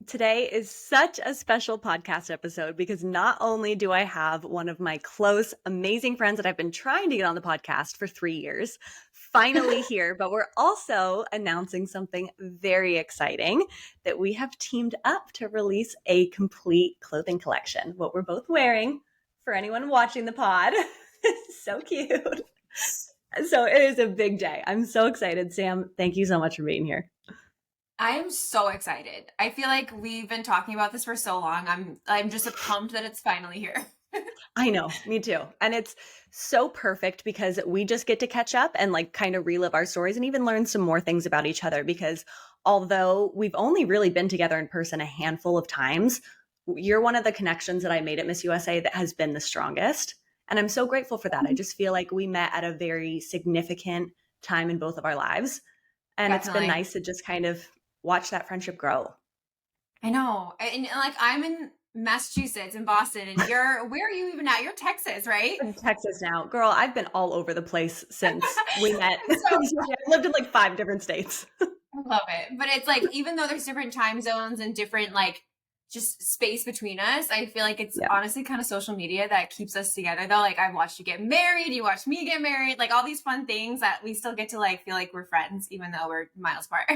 Today is such a special podcast episode because not only do I have one of my close, amazing friends that I've been trying to get on the podcast for 3 years finally here, but we're also announcing something very exciting that we have teamed up to release a complete clothing collection. What we're both wearing for anyone watching the pod. So cute. So it is a big day. I'm so excited. Sam, thank you so much for being here. I am so excited. I feel like we've been talking about this for so long. I'm just pumped that it's finally here. I know, me too. And it's so perfect because we just get to catch up and like kind of relive our stories and even learn some more things about each other. Because although we've only really been together in person a handful of times, you're one of the connections that I made at Miss USA that has been the strongest. And I'm so grateful for that. I just feel like we met at a very significant time in both of our lives. And it's been Definitely. nice to just kind of watch that friendship grow. I know. And like I'm in Massachusetts in Boston and where are you even at? You're Texas, right? In Texas now. Girl, I've been all over the place since we met. So I've lived in like 5 different states. I love it. But it's like even though there's different time zones and different like just space between us, I feel like it's Yeah. honestly kind of social media that keeps us together though. Like I've watched you get married, you watched me get married, like all these fun things that we still get to like feel like we're friends even though we're miles apart.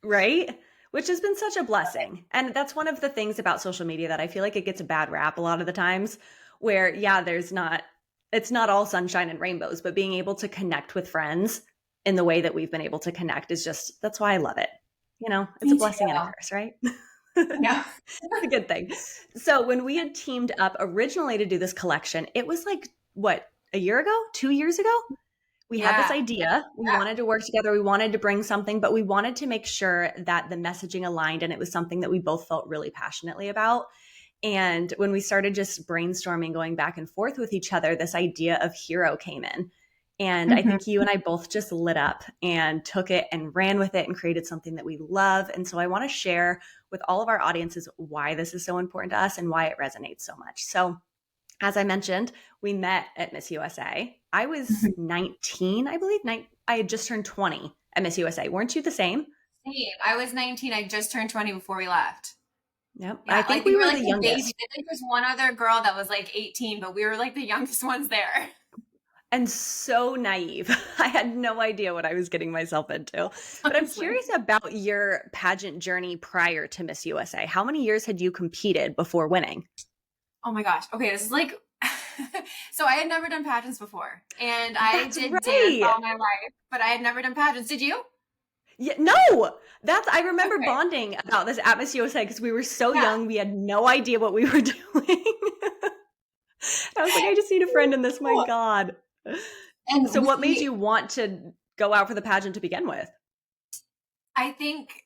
Right? Which has been such a blessing. And that's one of the things about social media that I feel like it gets a bad rap a lot of the times where, yeah, it's not all sunshine and rainbows, but being able to connect with friends in the way that we've been able to connect is just, that's why I love it. It's a Me too. blessing and a curse, right? Yeah. It's a good thing. So when we had teamed up originally to do this collection, it was like, what, a year ago, 2 years ago? We had this Yeah. idea. We Yeah. wanted to work together. We wanted to bring something, but we wanted to make sure that the messaging aligned and it was something that we both felt really passionately about. And when we started just brainstorming, going back and forth with each other, this idea of hero came in. And I Mhm. think you and I both just lit up and took it and ran with it and created something that we love. And so I want to share with all of our audiences why this is so important to us and why it resonates so much. So as I mentioned, we met at Miss USA. I was Mhm. 19, I believe. I had just turned 20 at Miss USA. Weren't you the same? Same. I was 19. I just turned 20 before we left. Yep. I Yeah, think like we we were were like the the babies. youngest. I think there's one other girl that was like 18, but we were like the youngest ones there. And so naive. I had no idea what I was getting myself into. But I'm Honestly. curious about your pageant journey prior to Miss USA. How many years had you competed before winning? Oh my gosh. Okay, this is like so I had never done pageants before. And I That's did dance right. all my life, but I had never done pageants. Did you? Yeah, no, I remember Okay. bonding about this at Miss USA because we were so Yeah. young. We had no idea what we were doing. I was like, I just need a friend in this. My Cool. God. And So, what made we you want to go out for the pageant to begin with? I think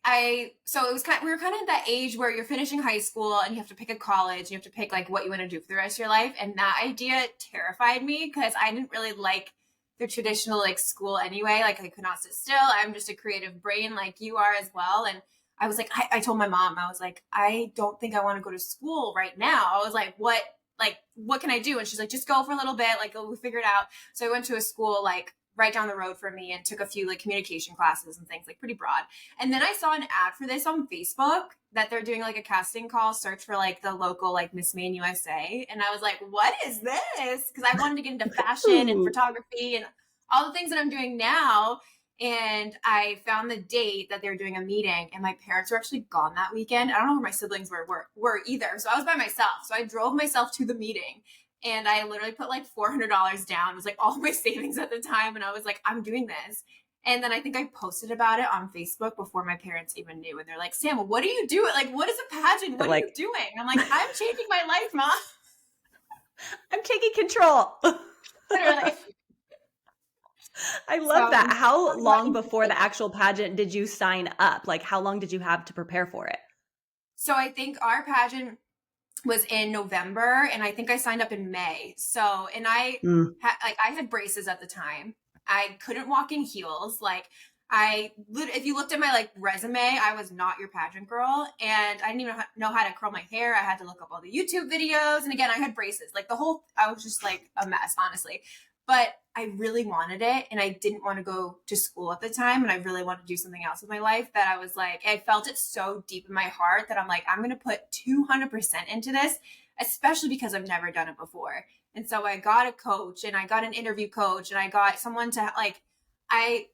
so it was we were kind of at that age where you're finishing high school and you have to pick a college, you have to pick like what you want to do for the rest of your life. And that idea terrified me because I didn't really like the traditional like school anyway. Like I could not sit still. I'm just a creative brain like you are as well. And I was like, I told my mom, I was like, I don't think I want to go to school right now. I was like, what can I do? And she's like, just go for a little bit, like we'll figure it out. So I went to a school like right down the road from me and took a few like communication classes and things like pretty broad. And then I saw an ad for this on Facebook that they're doing like a casting call, search for like the local like Miss Maine USA. And I was like, what is this? Because I wanted to get into fashion and Ooh, photography and all the things that I'm doing now. And I found the date that they were doing a meeting, and my parents were actually gone that weekend. I don't know where my siblings were either. So I was by myself. So I drove myself to the meeting and I literally put like $400 down. It was like all my savings at the time. And I was like, I'm doing this. And then I think I posted about it on Facebook before my parents even knew. And they're like, Sam, what are you doing? Like, what is a pageant? but What are you like, doing? I'm like, I'm changing my life, mom. I'm taking control. Literally. I love So, that. How what about long you? before the actual pageant did you sign up? Like, how long did you have to prepare for it? So I think our pageant was in November and I think I signed up in May. So, and Mm. I had braces at the time. I couldn't walk in heels. Like if you looked at my like resume, I was not your pageant girl and I didn't even know how to curl my hair. I had to look up all the YouTube videos. And again, I had braces, like I was just like a mess, honestly. but I really wanted it and I didn't want to go to school at the time. And I really wanted to do something else with my life that I was like, I felt it so deep in my heart that I'm like, I'm going to put 200% into this, especially because I've never done it before. And so I got a coach and I got an interview coach and I got someone to like,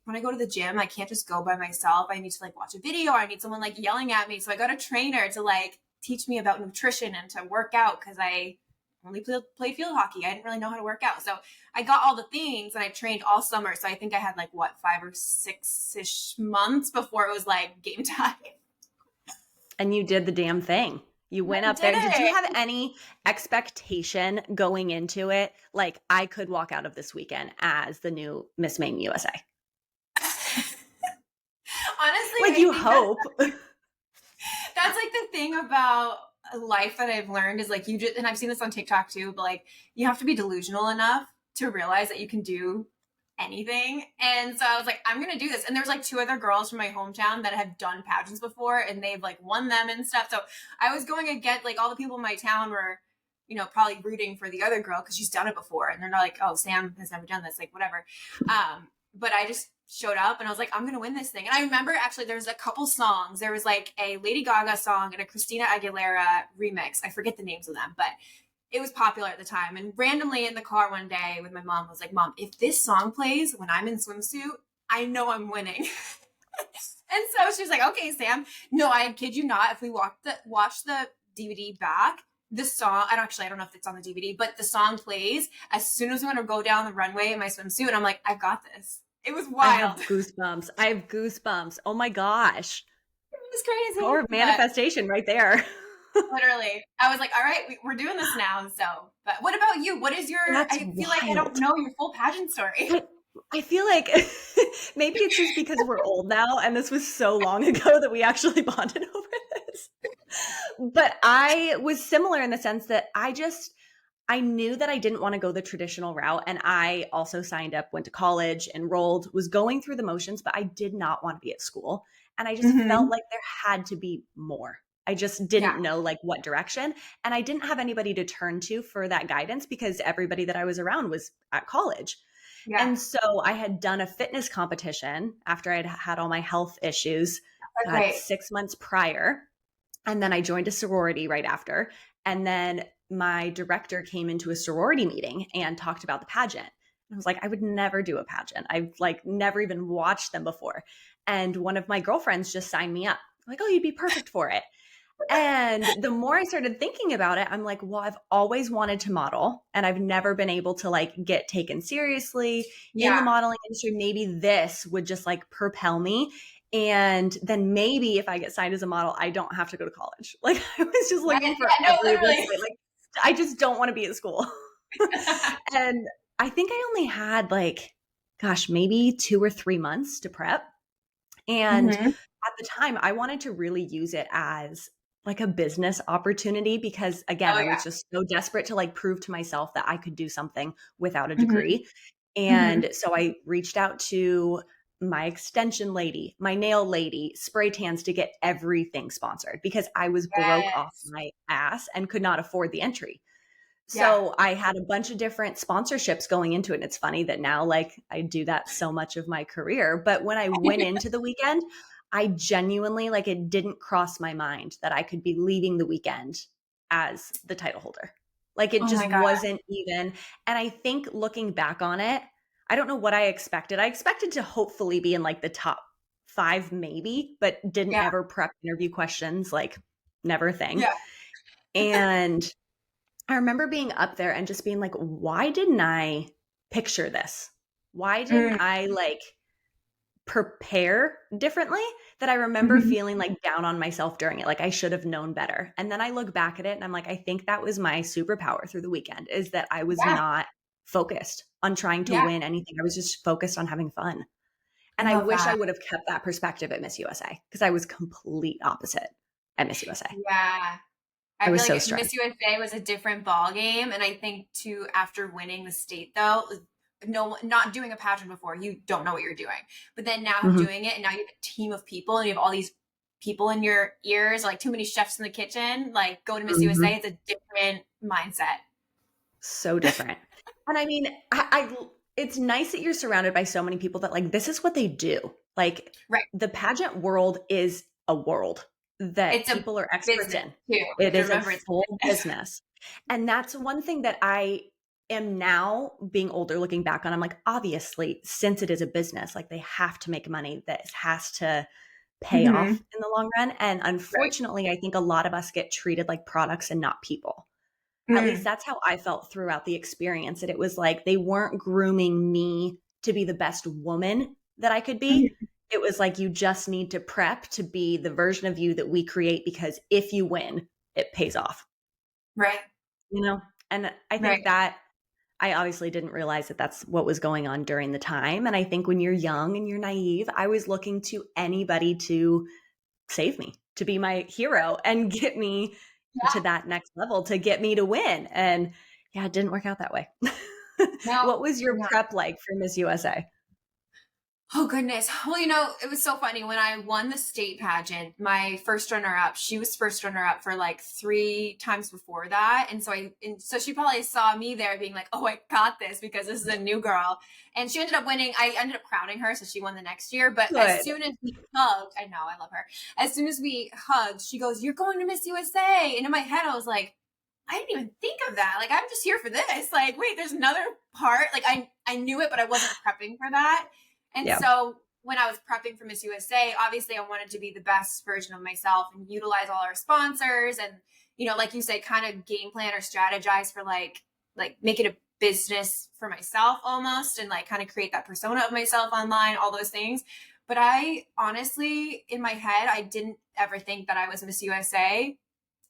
when I go to the gym, I can't just go by myself. I need to like watch a video. Or I need someone like yelling at me. So I got a trainer to like teach me about nutrition and to work out because I only played field hockey. I didn't really know how to work out. So I got all the things and I trained all summer. So I think I had like 5 or 6-ish months before it was like game time. And you did the damn thing. You went up there. Did you have any expectation going into it? Like, I could walk out of this weekend as the new Miss Maine USA. Honestly, like you hope. That's like the thing about life that I've learned is like you just, and I've seen this on TikTok too, but like you have to be delusional enough to realize that you can do anything. And so I was like, I'm going to do this. And there's like 2 other girls from my hometown that have done pageants before and they've like won them and stuff. So I was going against like all the people in my town were, you know, probably rooting for the other girl because she's done it before. And they're not like, oh, Sam has never done this, like whatever. But I just showed up and I was like, I'm going to win this thing. And I remember actually there was a couple songs. There was like a Lady Gaga song and a Christina Aguilera remix. I forget the names of them, but it was popular at the time. And randomly in the car one day with my mom, I was like, Mom, if this song plays when I'm in swimsuit, I know I'm winning. And so she was like, okay, Sam. No, I kid you not. If we watch the DVD back, the song, I don't know if it's on the DVD, but the song plays as soon as I'm going to go down the runway in my swimsuit. And I'm like, I've got this. It was wild. I have goosebumps. Oh my gosh. It was crazy. Or manifestation right there. Literally. I was like, all right, we're doing this now. So, but what about you? What is your, That's I feel wild. like I don't know your full pageant story. I feel like maybe it's just because we're old now and this was so long ago that we actually bonded over this. But I was similar in the sense that I knew that I didn't want to go the traditional route. And I also signed up, went to college, enrolled, was going through the motions, but I did not want to be at school. And I just felt like there had to be more. I just didn't know like what direction. And I didn't have anybody to turn to for that guidance because everybody that I was around was at college. Yeah. And so I had done a fitness competition after I'd had all my health issues 6 months prior. And then I joined a sorority right after. And then my director came into a sorority meeting and talked about the pageant. And I was like, I would never do a pageant. I've like never even watched them before. And one of my girlfriends just signed me up. I'm like, oh, you'd be perfect for it. And the more I started thinking about it, I'm like, well, I've always wanted to model and I've never been able to like get taken seriously in the modeling industry. Maybe this would just like propel me. And then maybe if I get signed as a model, I don't have to go to college. Like I was just looking for everything. Like I just don't want to be at school. And I think I only had like, gosh, maybe 2 or 3 months to prep. And at the time I wanted to really use it as like a business opportunity because again, I was just so desperate to like prove to myself that I could do something without a degree. And so I reached out to my extension lady, my nail lady, spray tans to get everything sponsored because I was broke off my ass and could not afford the entry. So I had a bunch of different sponsorships going into it. And it's funny that now like I do that so much of my career. But when I went into the weekend, I genuinely like it didn't cross my mind that I could be leaving the weekend as the title holder. Like it just wasn't even. And I think looking back on it, I don't know what I expected. I expected to hopefully be in like the top 5 maybe, but didn't ever prep interview questions, like never a thing. And I remember being up there and just being like, why didn't I picture this? Why didn't I like prepare differently? That I remember feeling like down on myself during it. Like I should have known better. And then I look back at it and I'm like, I think that was my superpower through the weekend is that I was not focused on trying to win anything. I was just focused on having fun. And I wish I would have kept that perspective at Miss USA because I was complete opposite at Miss USA. Yeah. I feel like Miss USA was a different ball game. And I think too, after winning the state though, not doing a pageant before, you don't know what you're doing. But then now doing it and now you have a team of people and you have all these people in your ears, like too many chefs in the kitchen, like going to Miss USA, it's a different mindset. So different. And I mean, it's nice that you're surrounded by so many people that like, this is what they do. Like Right. the pageant world is a world that It's a people are experts business in. too. You It have to is a remember it's full a business. business. And that's one thing that I am now being older looking back on. I'm like, obviously, since it is a business, like they have to make money. That has to pay off Mhm. in the long run. And Right. unfortunately, I think a lot of us get treated like products and not people. At least Mm. that's how I felt throughout the experience. That it was like they weren't grooming me to be the best woman that I could be. Mhm. It was like you just need to prep to be the version of you that we create because if you win, it pays off, Right. you know? And I think Right. that I obviously didn't realize that that's what was going on during the time. And I think when you're young and you're naive, I was looking to anybody to save me, to be my hero and get me to Yeah. that next level, to get me to win. And yeah, it didn't work out that way. No. What was your No. prep like for Miss USA? Oh goodness. Well, you know, it was so funny when I won the state pageant. My first runner up, she was first runner up for like 3 times before that, and so she probably saw me there, being like, "Oh, I got this," because this is a new girl, and she ended up winning. I ended up crowning her, so she won the next year. But as Good. soon as we hugged, I know I love her. As soon as we hugged, she goes, "You're going to Miss USA," and in my head, I was like, I didn't even think of that. Like, I'm just here for this. Like, wait, there's another part. Like, I knew it, but I wasn't prepping for that. And Yeah. so when I was prepping for Miss USA, obviously I wanted to be the best version of myself and utilize all our sponsors and, you know, like you said, kind of game plan or strategize for like make it a business for myself almost, and like kind of create that persona of myself online, all those things. But I honestly, in my head, I didn't ever think that I was Miss USA.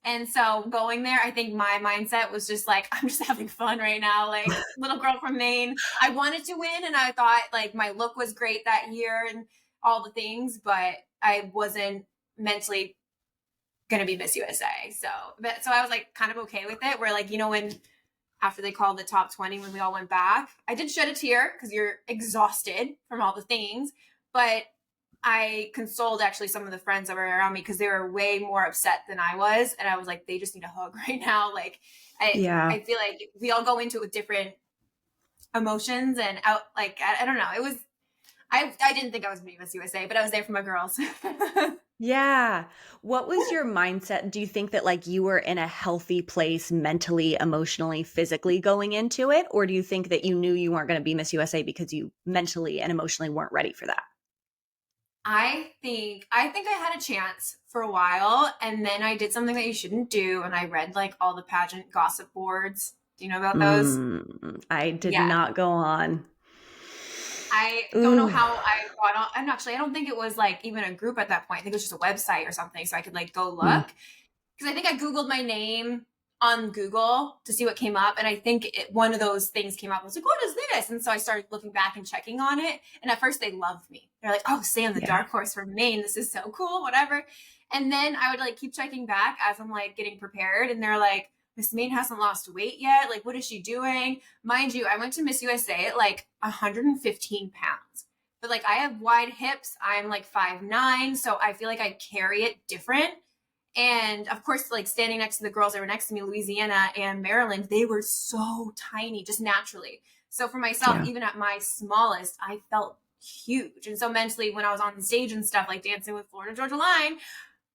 And so going there, I think my mindset was just like, I'm just having fun right now. Like, little girl from Maine. I wanted to win, and I thought like my look was great that year and all the things, but I wasn't mentally going to be Miss USA. So I was like kind of okay with it. Where like, you know, when after they called the top 20, when we all went back, I did shed a tear because you're exhausted from all the things, but I consoled actually some of the friends that were around me because they were way more upset than I was. And I was like, they just need a hug right now. Like, Yeah. I feel like we all go into it with different emotions and out, like, I don't know. I didn't think I was Miss USA, but I was there for my girls. Yeah. What was your mindset? Do you think that like you were in a healthy place mentally, emotionally, physically going into it? Or do you think that you knew you weren't going to be Miss USA because you mentally and emotionally weren't ready for that? I think I had a chance for a while, and then I did something that you shouldn't do, and I read like all the pageant gossip boards. Do you know about those? I did Yeah. not go on. I don't know Ooh. how I got on. And actually, I don't think it was like even a group at that point. I think it was just a website or something. So I could like go Mm. look. Because I think I Googled my name on Google to see what came up. And I think one of those things came up. I was like, what is this? And so I started looking back and checking on it. And at first they loved me. They're like, oh, Sam, the Yeah. dark horse from Maine. This is so cool, whatever. And then I would like keep checking back as I'm like getting prepared. And they're like, Miss Maine hasn't lost weight yet. Like, what is she doing? Mind you, I went to Miss USA at like 115 pounds. But like I have wide hips. I'm like 5'9". So I feel like I carry it different. And of course, like standing next to the girls that were next to me, Louisiana and Maryland, they were so tiny just naturally. So for myself, Yeah. even at my smallest, I felt huge. And so mentally, when I was on the stage and stuff, like dancing with Florida Georgia Line,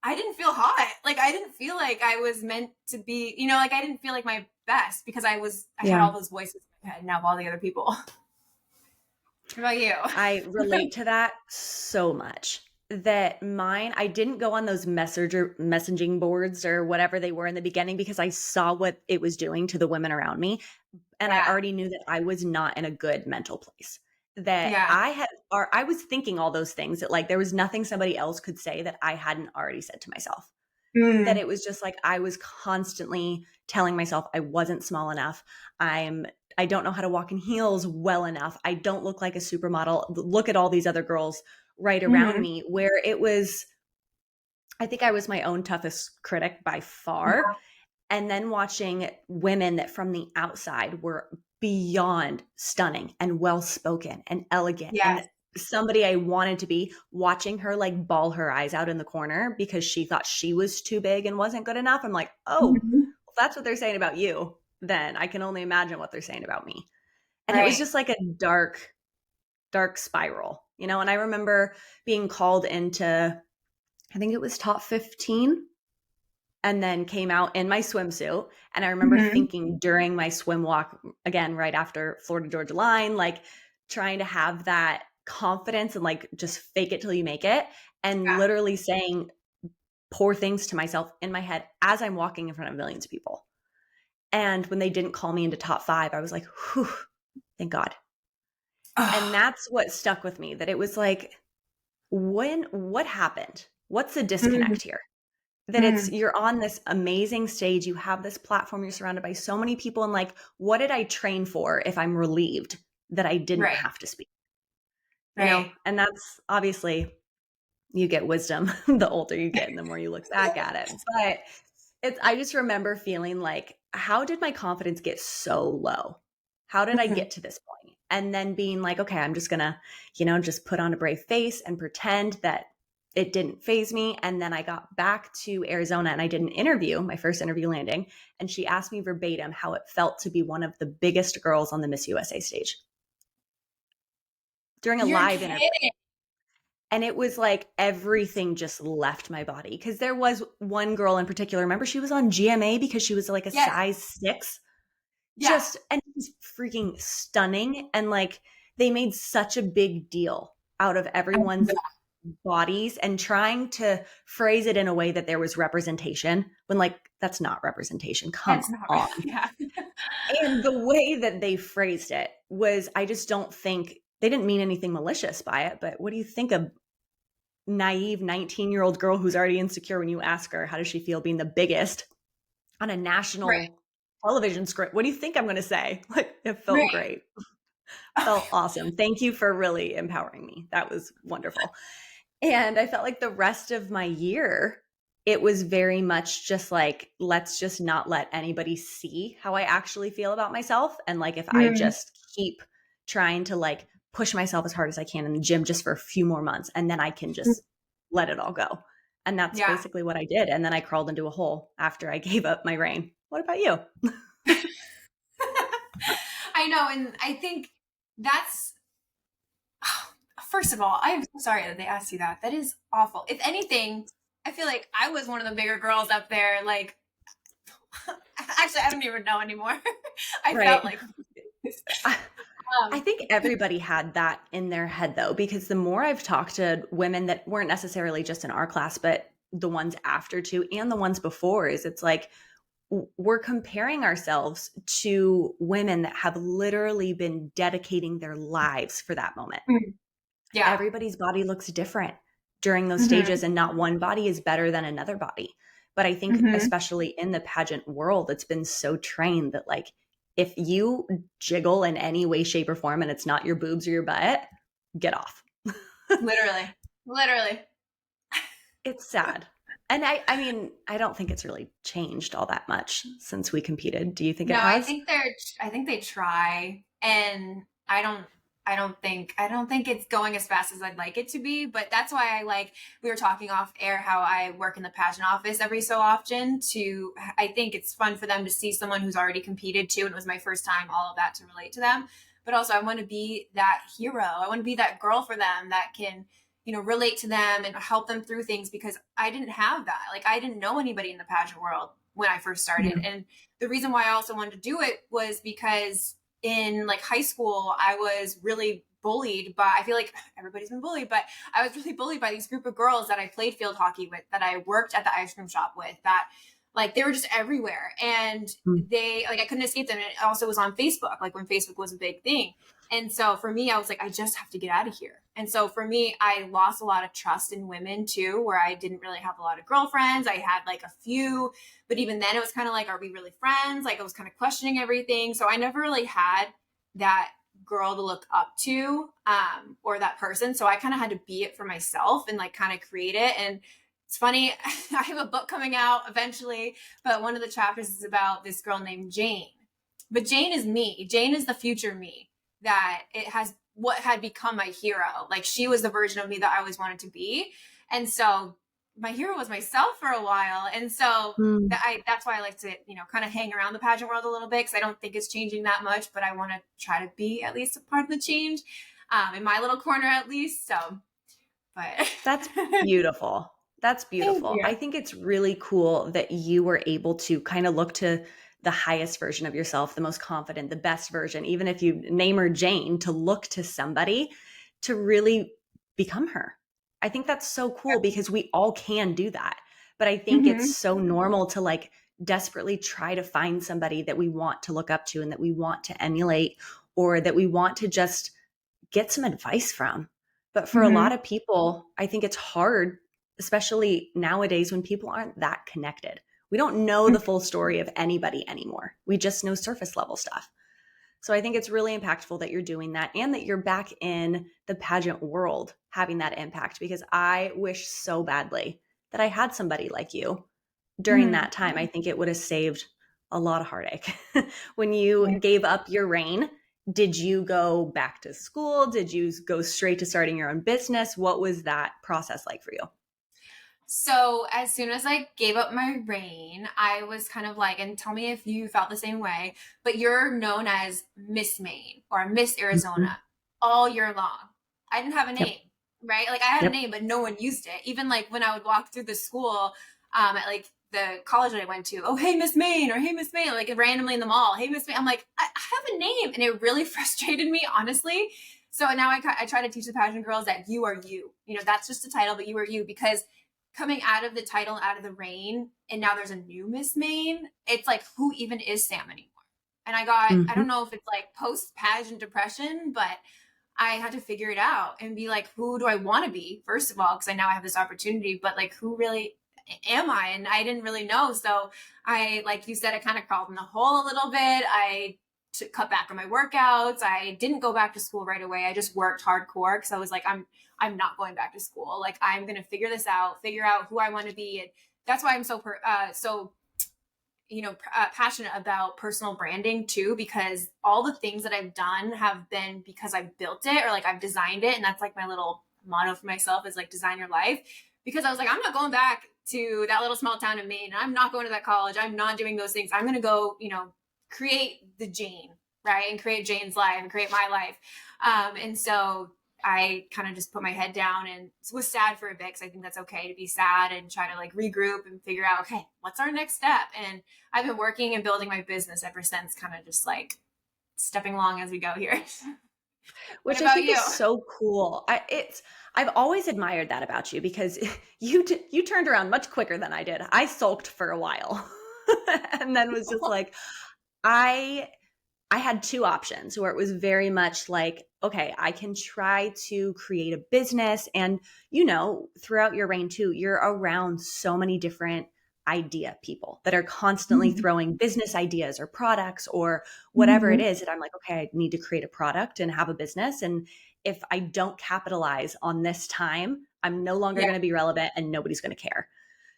I didn't feel hot. Like I didn't feel like I was meant to be, you know, like I didn't feel like my best because I had Yeah. all those voices in my head now of all the other people. What about you? I relate to that so much. That mine, I didn't go on those messaging boards or whatever they were in the beginning because I saw what it was doing to the women around me. And I Yeah. already knew that I was not in a good mental place. That Yeah. I was thinking all those things that like there was nothing somebody else could say that I hadn't already said to myself. That Mm. it was just like I was constantly telling myself I wasn't small enough. I don't know how to walk in heels well enough. I don't look like a supermodel. Look at all these other girls right around Mm. me, where it was, I think I was my own toughest critic by far. And then watching women that from the outside were beyond stunning and well spoken and elegant and Yes. somebody I wanted to be, watching her like bawl her eyes out in the corner because she thought she was too big and wasn't good enough. I'm like, oh, Mhm. well, that's what they're saying about you. Then I can only imagine what they're saying about me. And it was Right. just like a dark, dark spiral, you know? And I remember being called into, I think it was top 15, and then came out in my swimsuit. And I remember Mm-hmm. thinking during my swim walk, again, right after Florida Georgia line, like trying to have that confidence and like just fake it till you make it. And Yeah. literally saying poor things to myself in my head as I'm walking in front of millions of people. And when they didn't call me into top 5, I was like, whew, thank God. And Oh. that's what stuck with me, that it was like, what happened? What's the Mm-hmm. disconnect here? That it's, you're on this amazing stage, you have this platform, you're surrounded by so many people, and like, what did I train for if I'm relieved that I didn't Right. have to speak? You know, Right. and that's obviously, you get wisdom the older you get and the more you look back at it. But it's, I just remember feeling like, how did my confidence get so low? How did I Mm-hmm. get to this point? And then being like, okay, I'm just gonna, just put on a brave face and pretend that it didn't phase me. And then I got back to Arizona and I did an interview, my first interview landing, and she asked me verbatim how it felt to be one of the biggest girls on the Miss USA stage during a You're live interview. kidding. And it was like everything just left my body. Because there was one girl in particular, remember, she was on GMA because she was like a Yes. size 6. Yeah. Just, and it was freaking stunning. And like, they made such a big deal out of everyone's bodies and trying to phrase it in a way that there was representation, when like, that's not representation. Come That's not right. on. Yeah. And the way that they phrased it was, I just don't think they didn't mean anything malicious by it. But what do you think of naive 19-year-old girl who's already insecure when you ask her how does she feel being the biggest on a Right. national television script? What do you think I'm going to say? Like, it felt Right. great. Felt awesome. Thank you for really empowering me. That was wonderful. And I felt like the rest of my year, it was very much just like, let's just not let anybody see how I actually feel about myself. And like, if I Mm. just keep trying to like push myself as hard as I can in the gym just for a few more months, and then I can just let it all go. And that's Yeah. basically what I did. And then I crawled into a hole after I gave up my reign. What about you? I know. And I think that's, first of all, I'm so sorry that they asked you that. That is awful. If anything, I feel like I was one of the bigger girls up there. Like, actually, I don't even know anymore. I felt Right. like, I think everybody had that in their head though, because the more I've talked to women that weren't necessarily just in our class, but the ones after too, and the ones before, is it's like, we're comparing ourselves to women that have literally been dedicating their lives for that moment. mm, yeah. Everybody's body looks different during those Mm-hmm. stages, and not one body is better than another body. But I think, Mm-hmm. especially in the pageant world, it's been so trained that like, if you jiggle in any way, shape, or form and it's not your boobs or your butt, get off. Literally. Literally. It's sad. And I mean, I don't think it's really changed all that much since we competed. Do you think No, it has? I think they try, and I don't think it's going as fast as I'd like it to be, but that's why I like, we were talking off air how I work in the pageant office every so often to, I think it's fun for them to see someone who's already competed too, and it was my first time, all of that, to relate to them. But also I want to be that hero. I want to be that girl for them that can, relate to them and help them through things, because I didn't have that. Like, I didn't know anybody in the pageant world when I first started. Mhm. And the reason why I also wanted to do it was because in like high school, I was really bullied by, I feel like everybody's been bullied, but I was really bullied by these group of girls that I played field hockey with, that I worked at the ice cream shop with, that like they were just everywhere. And they, like, I couldn't escape them. And it also was on Facebook, like when Facebook was a big thing. And so for me, I was like, I just have to get out of here. And so for me, I lost a lot of trust in women too, where I didn't really have a lot of girlfriends. I had like a few, but even then it was kind of like, are we really friends? Like, I was kind of questioning everything. So I never really had that girl to look up to, or that person. So I kind of had to be it for myself and like kind of create it. And it's funny, I have a book coming out eventually, but one of the chapters is about this girl named Jane. But Jane is me. Jane is the future me, that it has, what had become my hero. Like, she was the version of me that I always wanted to be. And so my hero was myself for a while. And so Mm. that's why I like to, kind of hang around the pageant world a little bit, because I don't think it's changing that much, but I want to try to be at least a part of the change, in my little corner at least. So, but That's beautiful. That's thank beautiful. you. I think it's really cool that you were able to kind of look to the highest version of yourself, the most confident, the best version, even if you name her Jane, to look to somebody to really become her. I think that's so cool because we all can do that. But I think it's Hmm. so normal to like desperately try to find somebody that we want to look up to and that we want to emulate or that we want to just get some advice from. But for a lot Hmm. of people, I think it's hard, especially nowadays when people aren't that connected. We don't know the full story of anybody anymore. We just know surface level stuff. So I think it's really impactful that you're doing that and that you're back in the pageant world having that impact because I wish so badly that I had somebody like you during Hmm. that time. I think it would have saved a lot of heartache. When you Yeah. gave up your reign, did you go back to school? Did you go straight to starting your own business? What was that process like for you? So as soon as I gave up my reign, I was kind of like, and tell me if you felt the same way, but you're known as Miss Maine or Miss Mhm. Arizona all year long. I didn't have a Yep. name, right? Like I had a Yep. name, but no one used it. Even like when I would walk through the school, at like the college that I went to, oh, hey, Miss Maine, or hey, Miss Maine, like randomly in the mall, hey, Miss Maine. I'm like, I have a name. And it really frustrated me, honestly. So now I try to teach the pageant girls that you are you. That's just a title, but you are you, because coming out of the title, out of the reign, and now there's a new Miss Maine, it's like, who even is Sam anymore? And I Mhm. don't know if it's like post pageant depression, but I had to figure it out and be like, who do I want to be, first of all, because I now have this opportunity, but like, who really am I? And I didn't really know. So like you said, I kind of crawled in the hole a little bit. Cut back on my workouts. I didn't go back to school right away. I just worked hardcore because I was like, I'm not going back to school. Like I'm gonna figure this out, figure out who I want to be, and that's why I'm so passionate about personal branding too, because all the things that I've done have been because I've built it or like I've designed it, and that's like my little motto for myself is like design your life. Because I was like, I'm not going back to that little small town in Maine. I'm not going to that college. I'm not doing those things. I'm gonna go, create the Jane, right, and create Jane's life and create my life. And so I kind of just put my head down and was sad for a bit because I think that's okay to be sad and try to like regroup and figure out, okay, what's our next step? And I've been working and building my business ever since, kind of just like stepping along as we go here. What Which I about think you? is so cool. I've always admired that about you because you turned around much quicker than I did. I sulked for a while and then was just like I I had two options where it was very much like, okay, I can try to create a business. And, throughout your reign too, you're around so many different idea people that are constantly Mm-hmm. throwing business ideas or products or whatever it Mm-hmm. is. And I'm like, okay, I need to create a product and have a business. And if I don't capitalize on this time, I'm no longer Yeah. going to be relevant and nobody's going to care.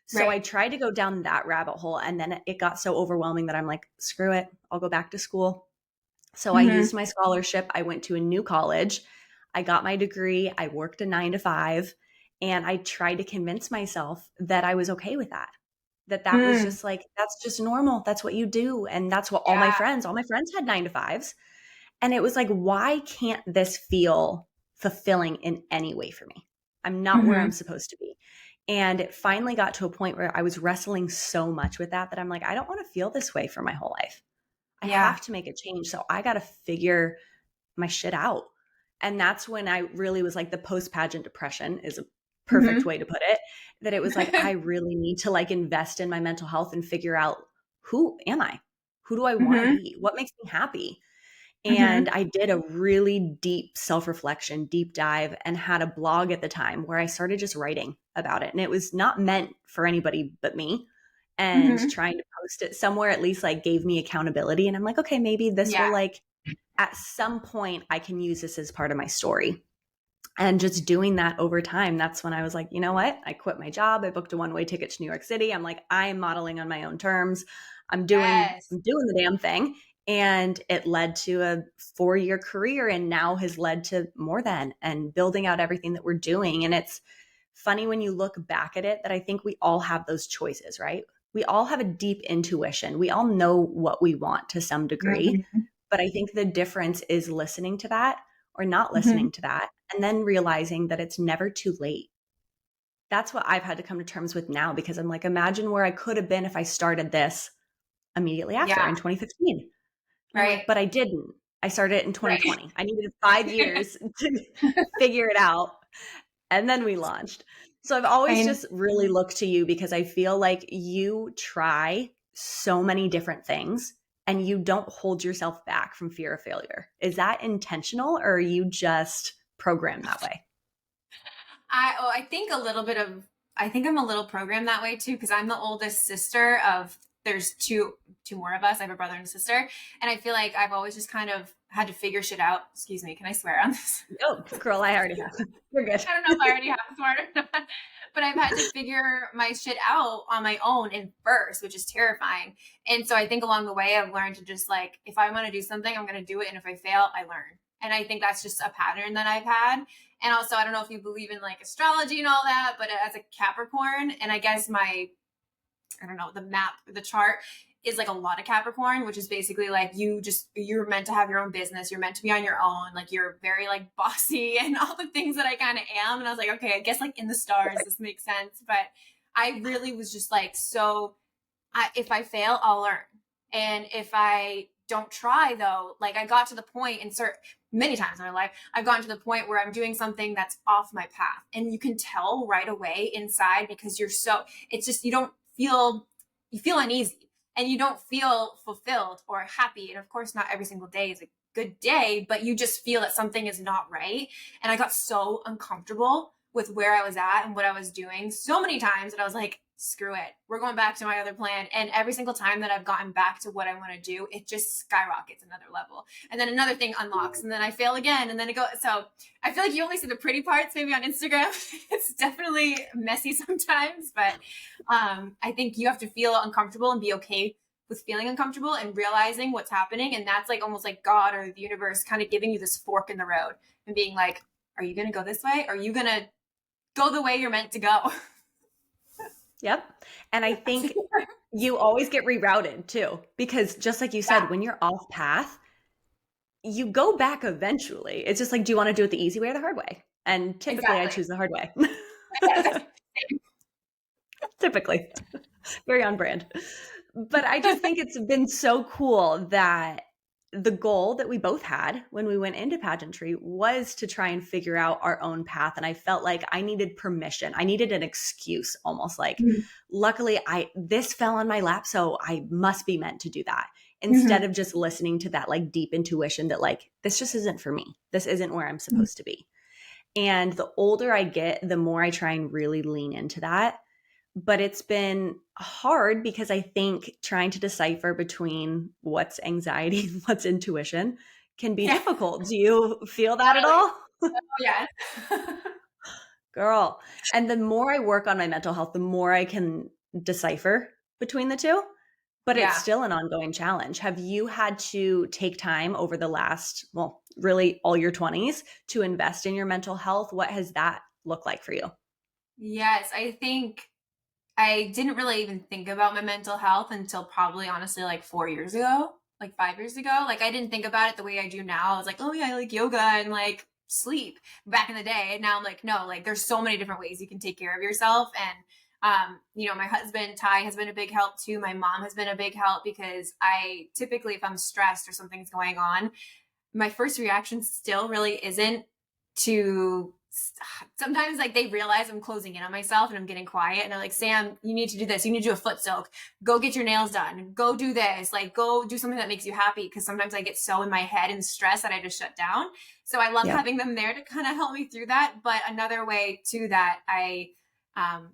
So Right. I tried to go down that rabbit hole. And then it got so overwhelming that I'm like, screw it. I'll go back to school. So I Mm-hmm. used my scholarship. I went to a new college. I got my degree. I worked a 9 to 5. And I tried to convince myself that I was okay with that. That was Mm. just like, that's just normal. That's what you do. And that's what Yeah. all my friends had 9 to 5s. And it was like, why can't this feel fulfilling in any way for me? I'm not where I'm Mm-hmm. supposed to be. And it finally got to a point where I was wrestling so much with that I'm like, I don't want to feel this way for my whole life. I Yeah. have to make a change. So I got to figure my shit out. And that's when I really was like, the post pageant depression is a perfect Mm-hmm. way to put it. That it was like, I really need to like invest in my mental health and figure out, who am I? Who do I want to Mm-hmm. be? What makes me happy? And Mm-hmm. I did a really deep self reflection, deep dive, and had a blog at the time where I started just writing about it. And it was not meant for anybody but me. And Mm-hmm. trying to post it somewhere at least like gave me accountability. And I'm like, okay, maybe this Yeah. will like at some point I can use this as part of my story. And just doing that over time, that's when I was like, you know what? I quit my job. I booked a one-way ticket to New York City. I'm like, I'm modeling on my own terms. Yes. I'm doing the damn thing. And it led to a 4-year career and now has led to more than and building out everything that we're doing. And it's funny when you look back at it that I think we all have those choices, right? We all have a deep intuition. We all know what we want to some degree. Mhm. But I think the difference is listening to that or not Mhm. listening to that, and then realizing that it's never too late. That's what I've had to come to terms with now, because I'm like, imagine where I could have been if I started this immediately after Yeah. in 2015. And I'm Right. like, but I didn't. I started it in Right. 2020. I needed 5 years to figure it out. And then we launched. So I've always I just really looked to you because I feel like you try so many different things and you don't hold yourself back from fear of failure. Is that intentional, or are you just programmed that way? I think a little bit of I think I'm a little programmed that way too because I'm the oldest sister of there's two more of us. I have a brother and a sister, and I feel like I've always just kind of had to figure shit out. Excuse me, can I swear on this? Oh, girl, I already have. We're good. I don't know if I already have sworn or not, but I've had to figure my shit out on my own in first, which is terrifying. And so I think along the way, I've learned to just like, if I want to do something, I'm going to do it. And if I fail, I learn. And I think that's just a pattern that I've had. And also, I don't know if you believe in like astrology and all that, but as a Capricorn, and I guess I don't know, the map, the chart is like a lot of Capricorn, which is basically like you're meant to have your own business. You're meant to be on your own. Like you're very like bossy and all the things that I kind of am. And I was like, okay, I guess like in the stars, this makes sense. But I really was just like, if I fail, I'll learn. And if I don't try though, like I got to the point many times in my life, I've gotten to the point where I'm doing something that's off my path. And you can tell right away inside because it's just, you feel uneasy and you don't feel fulfilled or happy. And of course, not every single day is a good day, but you just feel that something is not right. And I got so uncomfortable with where I was at and what I was doing so many times that I was like, screw it. We're going back to my other plan. And every single time that I've gotten back to what I want to do, it just skyrockets another level. And then another thing unlocks and then I fail again. And then it goes. So I feel like you only see the pretty parts maybe on Instagram. It's definitely messy sometimes, but I think you have to feel uncomfortable and be okay with feeling uncomfortable and realizing what's happening. And that's like almost like God or the universe kind of giving you this fork in the road and being like, are you going to go this way? Are you going to go the way you're meant to go? Yep. And I think you always get rerouted too, because just like you Yeah, said, when you're off path, you go back eventually. It's just like, do you want to do it the easy way or the hard way? And typically I exactly. choose the hard way. Typically. Very on brand. But I just think it's been so cool that the goal that we both had when we went into pageantry was to try and figure out our own path. And I felt like I needed permission. I needed an excuse, almost like, luckily this fell on my lap, so I must be meant to do that. Instead Mhm. of just listening to that like deep intuition that like, this just isn't for me. This isn't where I'm supposed to be. And the older I get, the more I try and really lean into that. But it's been hard because I think trying to decipher between what's anxiety and what's intuition can be Yeah. difficult. Do you feel that at Oh, all? yes. Girl. And the more I work on my mental health, the more I can decipher between the two. But it's Yeah. still an ongoing challenge. Have you had to take time over the last, well, really all your 20s to invest in your mental health? What has that looked like for you? Yes, I think I didn't really even think about my mental health until probably honestly like 4 years ago, like 5 years ago. Like I didn't think about it the way I do now. I was like, oh yeah, I like yoga and like sleep back in the day. Now I'm like, no, like there's so many different ways you can take care of yourself. And my husband Ty has been a big help too. My mom has been a big help because I typically, if I'm stressed or something's going on, my first reaction still really isn't to sometimes like they realize I'm closing in on myself and I'm getting quiet and they're like, Sam, you need to do this. You need to do a foot soak. Go get your nails done. Go do this. Like go do something that makes you happy. Cause sometimes I get so in my head and stressed that I just shut down. So I love Yep. having them there to kind of help me through that. But another way too that I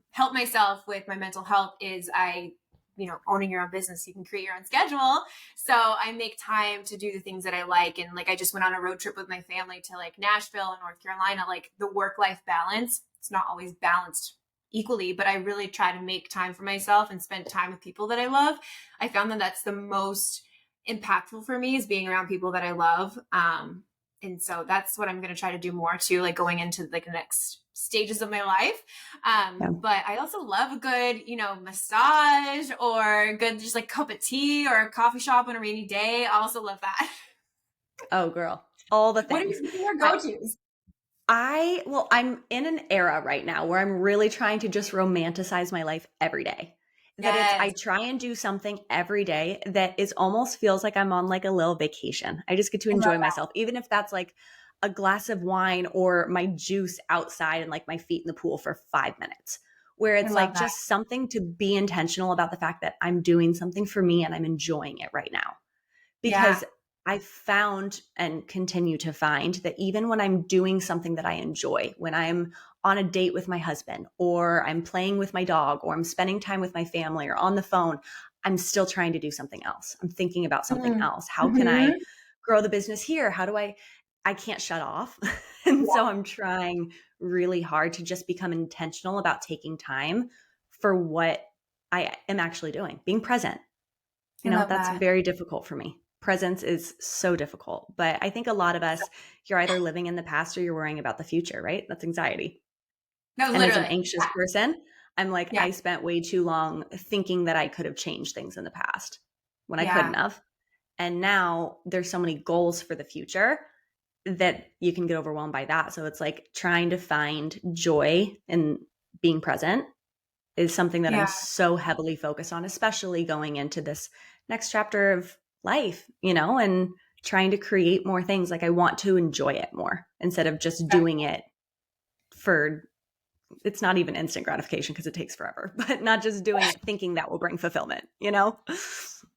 help myself with my mental health is owning your own business, you can create your own schedule. So I make time to do the things that I like. And like, I just went on a road trip with my family to like Nashville and North Carolina, like the work-life balance. It's not always balanced equally, but I really try to make time for myself and spend time with people that I love. I found that that's the most impactful for me is being around people that I love. And so that's what I'm going to try to do more too, like going into like the next stages of my life. Yeah. But I also love a good, massage or a good just like cup of tea or a coffee shop on a rainy day. I also love that. Oh, girl, all the What are things. your I, go-tos? well, I'm in an era right now where I'm really trying to just romanticize my life every day. That I Yes, try and do something every day that is almost feels like I'm on like a little vacation. I just get to I love enjoy that. myself, even if that's like a glass of wine or my juice outside and like my feet in the pool for 5 minutes, where I it's love like that. just something to be intentional about the fact that I'm doing something for me and I'm enjoying it right now. Yeah. Because I found and continue to find that even when I'm doing something that I enjoy, when I'm on a date with my husband, or I'm playing with my dog, or I'm spending time with my family, or on the phone, I'm still trying to do something else. I'm thinking about something Mm. else. How can I Mhm. grow the business here? How do I can't shut off. And Yeah, so I'm trying really hard to just become intentional about taking time for what I am actually doing, being present. I love That's that. very difficult for me. Presence is so difficult. But I think a lot of us, you're either living in the past or you're worrying about the future, right? That's anxiety. No, And as an literally. anxious person, I'm like, Yeah. I spent way too long thinking that I could have changed things in the past when I couldn't Yeah. have. And now there's so many goals for the future that you can get overwhelmed by that. So it's like trying to find joy in being present is something that I'm Yeah. so heavily focused on, especially going into this next chapter of life, and trying to create more things. Like I want to enjoy it more instead of just Yeah. doing it for, it's not even instant gratification because it takes forever, but not just doing it thinking that will bring fulfillment.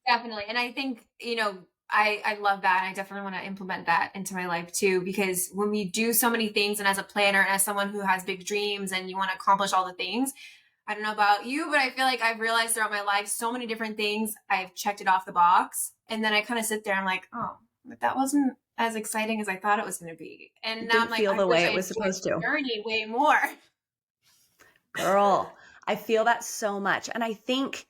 Definitely. And I think, I love that. I definitely want to implement that into my life too, because when we do so many things and as a planner and as someone who has big dreams and you want to accomplish all the things, I don't know about you, but I feel like I've realized throughout my life so many different things. I've checked it off the box. And then I kind of sit there, I'm like, oh, but that wasn't as exciting as I thought it was going to be. And It now I'm didn't like, feel I the wish way I it was enjoyed supposed to. the journey way more. Girl, I feel that so much. And I think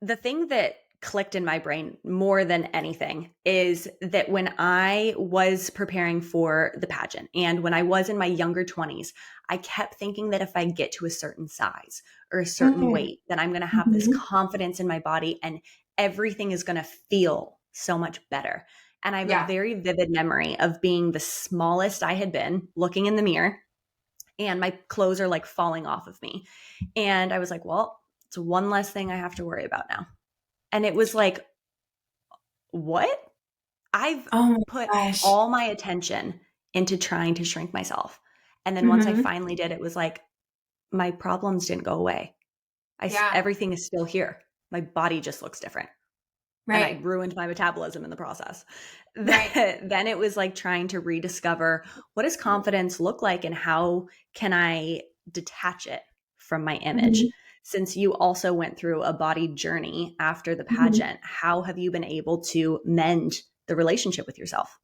the thing that clicked in my brain more than anything is that when I was preparing for the pageant and when I was in my younger 20s, I kept thinking that if I get to a certain size or a certain Mm. weight, then I'm going to have this Mhm. confidence in my body and everything is going to feel so much better. And I have a Yeah. very vivid memory of being the smallest I had been, looking in the mirror, and my clothes are like falling off of me. And I was like, well, it's one less thing I have to worry about now. And it was like, what? I've Oh my put gosh. all my attention into trying to shrink myself. And then once I Hmm. finally did, it was like my problems didn't go away. Yeah. Everything is still here. My body just looks different. And I Right. ruined my metabolism in the process. Right. Then it was like trying to rediscover what does confidence look like and how can I detach it from my image? Mhm. Since you also went through a body journey after the Mhm. pageant, how have you been able to mend the relationship with yourself?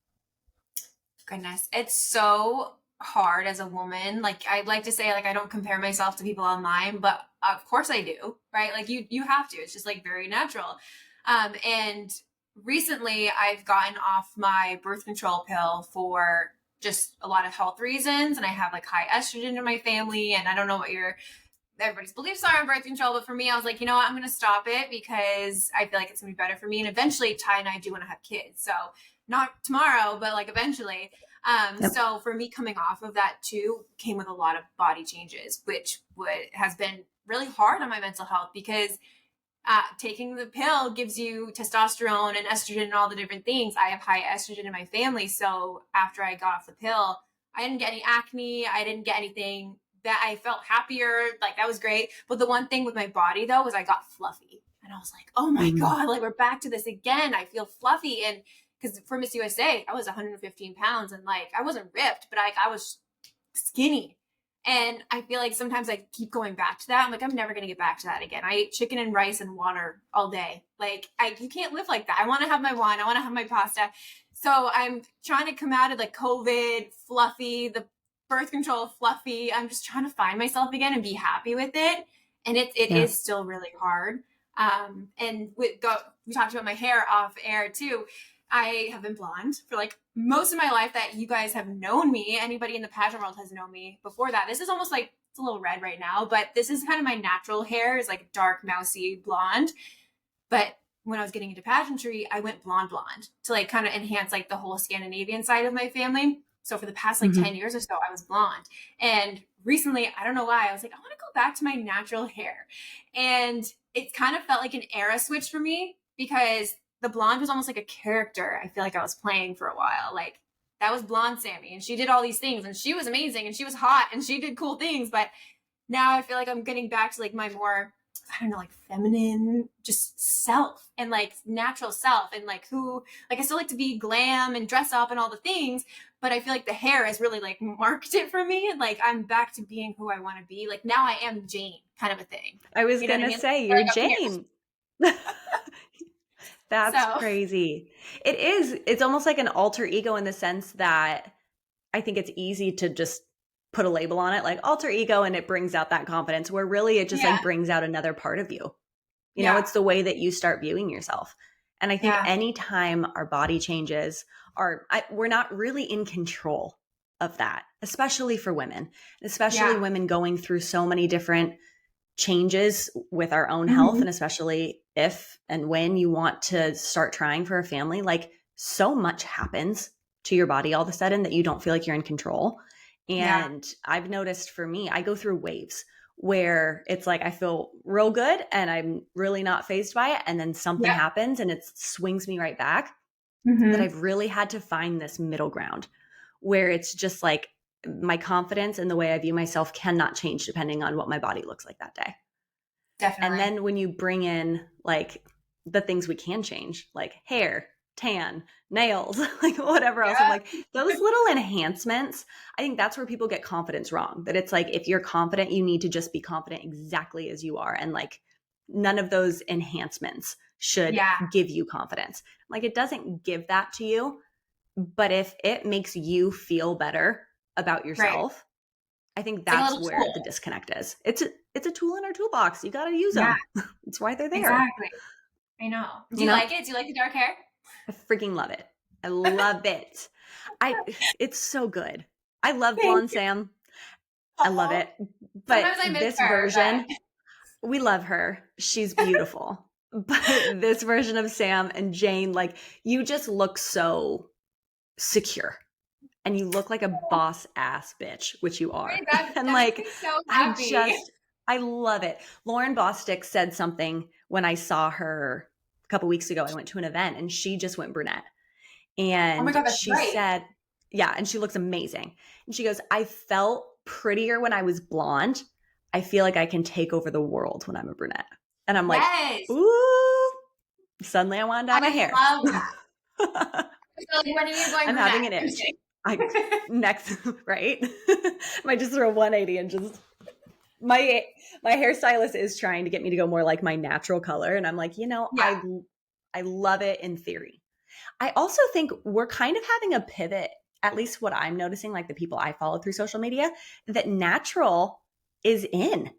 Goodness, it's so hard as a woman. Like I'd like to say, like I don't compare myself to people online, but of course I do, right? Like you have to. It's just like very natural. And recently I've gotten off my birth control pill for just a lot of health reasons, and I have like high estrogen in my family, and I don't know what your everybody's beliefs are on birth control, but for me, I was like, you know what, I'm going to stop it because I feel like it's going to be better for me. And eventually, Ty and I do want to have kids. So, not tomorrow, but like eventually. Yep. So, for me coming off of that too came with a lot of body changes, which has been really hard on my mental health because taking the pill gives you testosterone and estrogen and all the different things. I have high estrogen in my family. So, after I got off the pill, I didn't get any acne. I didn't get anything that I felt happier. Like that was great. But the one thing with my body though was I got fluffy. And I was like, oh my Mm. God, like we're back to this again. I feel fluffy. And because for Miss USA, I was 115 pounds and like I wasn't ripped, but I was skinny. And I feel like sometimes I keep going back to that. I'm like, I'm never going to get back to that again. I ate chicken and rice and water all day. Like, you can't live like that. I want to have my wine. I want to have my pasta. So I'm trying to come out of like COVID, fluffy, the birth control, fluffy. I'm just trying to find myself again and be happy with it. And it Yeah. is still really hard. And we talked about my hair off air too. I have been blonde for like most of my life that you guys have known me. Anybody in the pageant world has known me before that. This is almost like, it's a little red right now, but this is kind of my natural hair, is like dark, mousy blonde. But when I was getting into pageantry, I went blonde to like kind of enhance like the whole Scandinavian side of my family. So for the past like 10 years or so, I was blonde. And recently, I don't know why, I was like, I want to go back to my natural hair. And it kind of felt like an era switch for me, because the blonde was almost like a character I feel like I was playing for a while. Like, that was blonde Sammy, and she did all these things, and she was amazing, and she was hot, and she did cool things. But now I feel like I'm getting back to like my more, I don't know, like feminine, just self, and like natural self, and like who, like I still like to be glam and dress up and all the things, but I feel like the hair has really like marked it for me. And like, I'm back to being who I want to be. Like, now I am Jane, kind of a thing. I was You know going what I to mean? say, Like, you're Jane. That's so crazy. It is. It's almost like an alter ego in the sense that I think it's easy to just put a label on it, like alter ego, and it brings out that confidence, where really it just yeah, like brings out another part of you. You know, yeah, it's the way that you start viewing yourself. And I think yeah. anytime our body changes, we're not really in control of that, especially for women, especially Yeah. women going through so many different changes with our own health. Mhm. And especially if and when you want to start trying for a family, like so much happens to your body all of a sudden that you don't feel like you're in control. Yeah. And I've noticed for me, I go through waves where it's like I feel real good and I'm really not phased by it. And then something Yep. happens and it swings me right back. That Mhm. I've really had to find this middle ground where it's just like my confidence and the way I view myself cannot change depending on what my body looks like that day. And Definitely. then when you bring in like the things we can change, like hair, tan, nails, like whatever else, I'm Yeah. like, those little enhancements, I think that's where people get confidence wrong. That it's like, if you're confident, you need to just be confident exactly as you are. And like, none of those enhancements should Yeah. give you confidence. Like, it doesn't give that to you. But if it makes you feel better about Right. yourself, I think It's like a that's little where the tool. disconnect is. It's a tool in our toolbox. You got to use Yeah. them. It's why they're there. Exactly. I know. Do You you know, like it? Do you like the dark hair? I freaking love it. I love it. I it's so good. I love Thank Blonde you. Sam. I love Oh, it. But sometimes I miss this her, version, but we love her. She's beautiful. But this version of Sam and Jane, like, you just look so secure. And you look like a boss ass bitch, which you are. wait, that And that makes like, me so I happy. just, I love it. Lauren Bostick said something when I saw her a couple weeks ago. I went to an event and she just went brunette. Oh my And God, that's she right. said, yeah, and she looks amazing. And she goes, I felt prettier when I was blonde. I feel like I can take over the world when I'm a brunette. And I'm like, Yes. ooh, suddenly I want to dye my I hair. love that. So like, when are you going I'm brunette? having an I'm just itch. kidding. I next right. Might just throw 180 and just my hairstylist is trying to get me to go more like my natural color, and I'm like, Yeah. I love it in theory. I also think we're kind of having a pivot, at least what I'm noticing, like the people I follow through social media, that natural is in.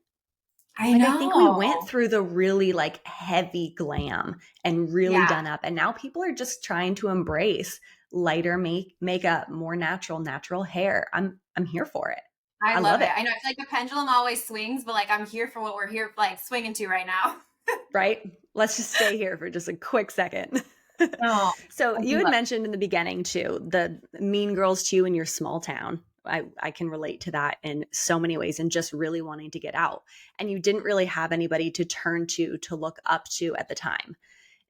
I Like, I think we went know. through the really like heavy glam and really Yeah. done up. And now people are just trying to embrace lighter makeup, more natural hair. I'm here for it. I I love love it. it. I know I feel like the pendulum always swings, but like I'm here for what we're here like swinging to right now. Right? Let's just stay here for just a quick second. Oh, So I you do had love mentioned in the beginning too, the mean girls to you in your small town. I can relate to that in so many ways, and just really wanting to get out. And you didn't really have anybody to turn to look up to at the time.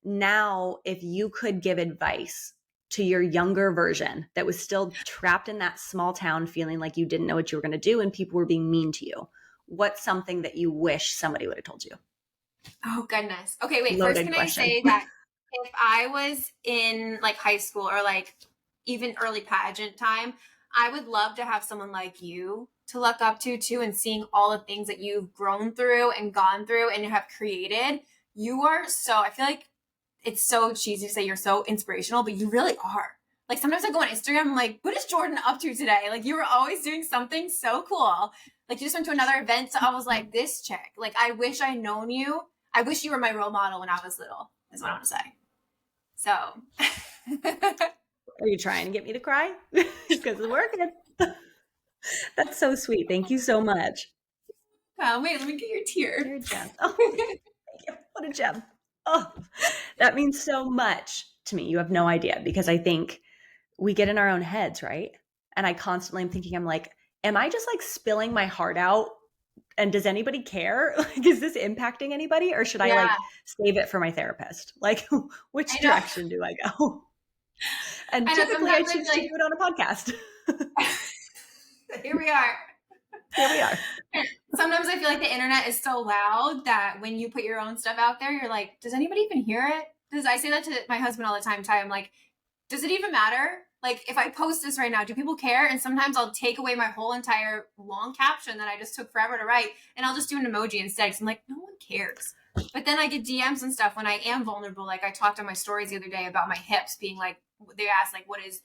Now, if you could give advice to your younger version that was still trapped in that small town feeling like you didn't know what you were going to do and people were being mean to you, what's something that you wish somebody would have told you? Oh goodness. Okay, wait. First, Loaded can I question. say that if I was in like high school or like even early pageant time, I would love to have someone like you to look up to too, and seeing all the things that you've grown through and gone through and you have created. You are so, I feel like it's so cheesy to say you're so inspirational, but you really are. Like sometimes I go on Instagram, I'm like, what is Jordan up to today? Like you were always doing something so cool. Like you just went to another event. So I was like, this chick, like I wish I known you. I wish you were my role model when I was little, is what I want to say. So Are you trying to get me to cry? Because it's working. That's so sweet. Thank you so much. wait, let me get your tear. You're a gem. Oh, thank you. What a gem. Oh, that means so much to me. You have no idea, because I think we get in our own heads, right? And I constantly am thinking, I'm like, am I just like spilling my heart out? And does anybody care? Like, is this impacting anybody? Or should I Yeah, like save it for my therapist? Like, which I know. direction do I go? And I know. typically I Sometimes I choose to do it on a podcast. feel like here we are. Here we are. Sometimes I feel like the internet is so loud that when you put your own stuff out there, you're like, does anybody even hear it? Because I say that to my husband all the time, Ty. I'm like, does it even matter? Like, if I post this right now, do people care? And sometimes I'll take away my whole entire long caption that I just took forever to write, and I'll just do an emoji instead. Because I'm like, no one cares. But then I get DMs and stuff when I am vulnerable. Like, I talked on my stories the other day about my hips being like, they asked, like, what is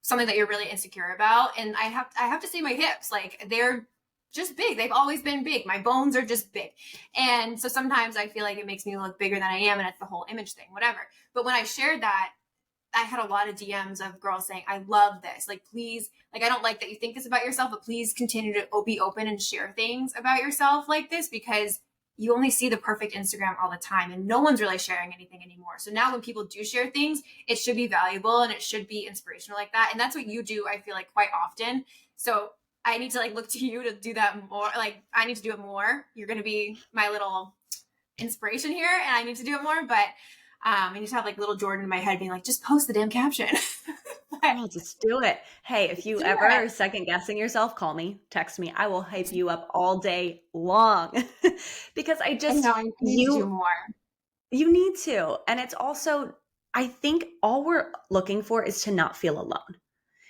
something that you're really insecure about? And I have to say my hips, like, they're just big. They've always been big. My bones are just big. And so sometimes I feel like it makes me look bigger than I am, and it's the whole image thing, whatever. But when I shared that, I had a lot of DMs of girls saying, I love this. Like, please, like, I don't like that you think this about yourself, but please continue to be open and share things about yourself like this, because you only see the perfect Instagram all the time, and no one's really sharing anything anymore. So now when people do share things, it should be valuable and it should be inspirational like that. And that's what you do, I feel like, quite often. So I need to like look to you to do that more. Like, I need to do it more. You're going to be my little inspiration here, and I need to do it more. But I need to have like little Jordan in my head being like, just post the damn caption. I'll just do it. Hey, if you ever are second guessing yourself, call me, text me. I will hype you up all day long. Because I just, I need to do more. you need to. And it's also, I think all we're looking for is to not feel alone.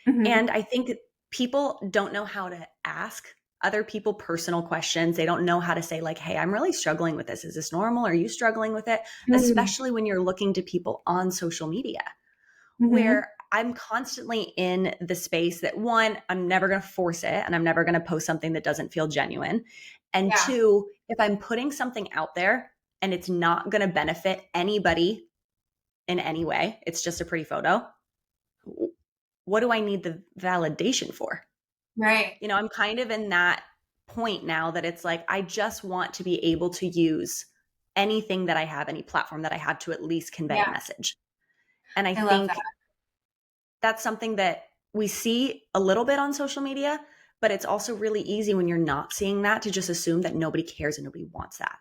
Mm-hmm. And I think people don't know how to ask other people personal questions. They don't know how to say like, hey, I'm really struggling with this. Is this normal? Are you struggling with it? Mm-hmm. Especially when you're looking to people on social media, where I'm constantly in the space that, one, I'm never going to force it, and I'm never going to post something that doesn't feel genuine. And two, if I'm putting something out there and it's not going to benefit anybody in any way, it's just a pretty photo, what do I need the validation for? Right. You know, I'm kind of in that point now that it's like, I just want to be able to use anything that I have, any platform that I have, to at least convey a message. And I think that's something that we see a little bit on social media, but it's also really easy when you're not seeing that to just assume that nobody cares and nobody wants that.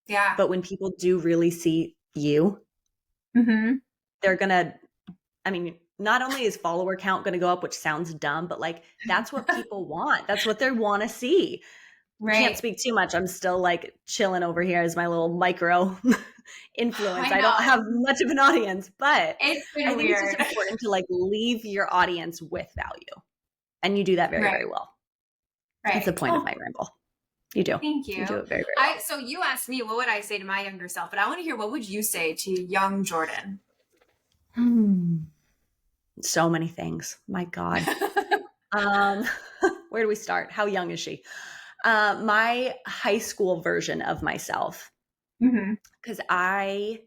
Yeah. But when people do really see you, they're going to, I mean, not only is follower count going to go up, which sounds dumb, but like, that's what people want. That's what they want to see. Right. Can't speak too much. I'm still like chilling over here as my little micro influence. I don't have much of an audience, but I think it's just important to like leave your audience with value. And you do that very, very well. Right. That's the point of my ramble. You do. Thank you. You do it very, very well. So you asked me, what would I say to my younger self? But I want to hear, what would you say to young Jordan? So many things. My God. Where do we start? How young is she? My high school version of myself. Because I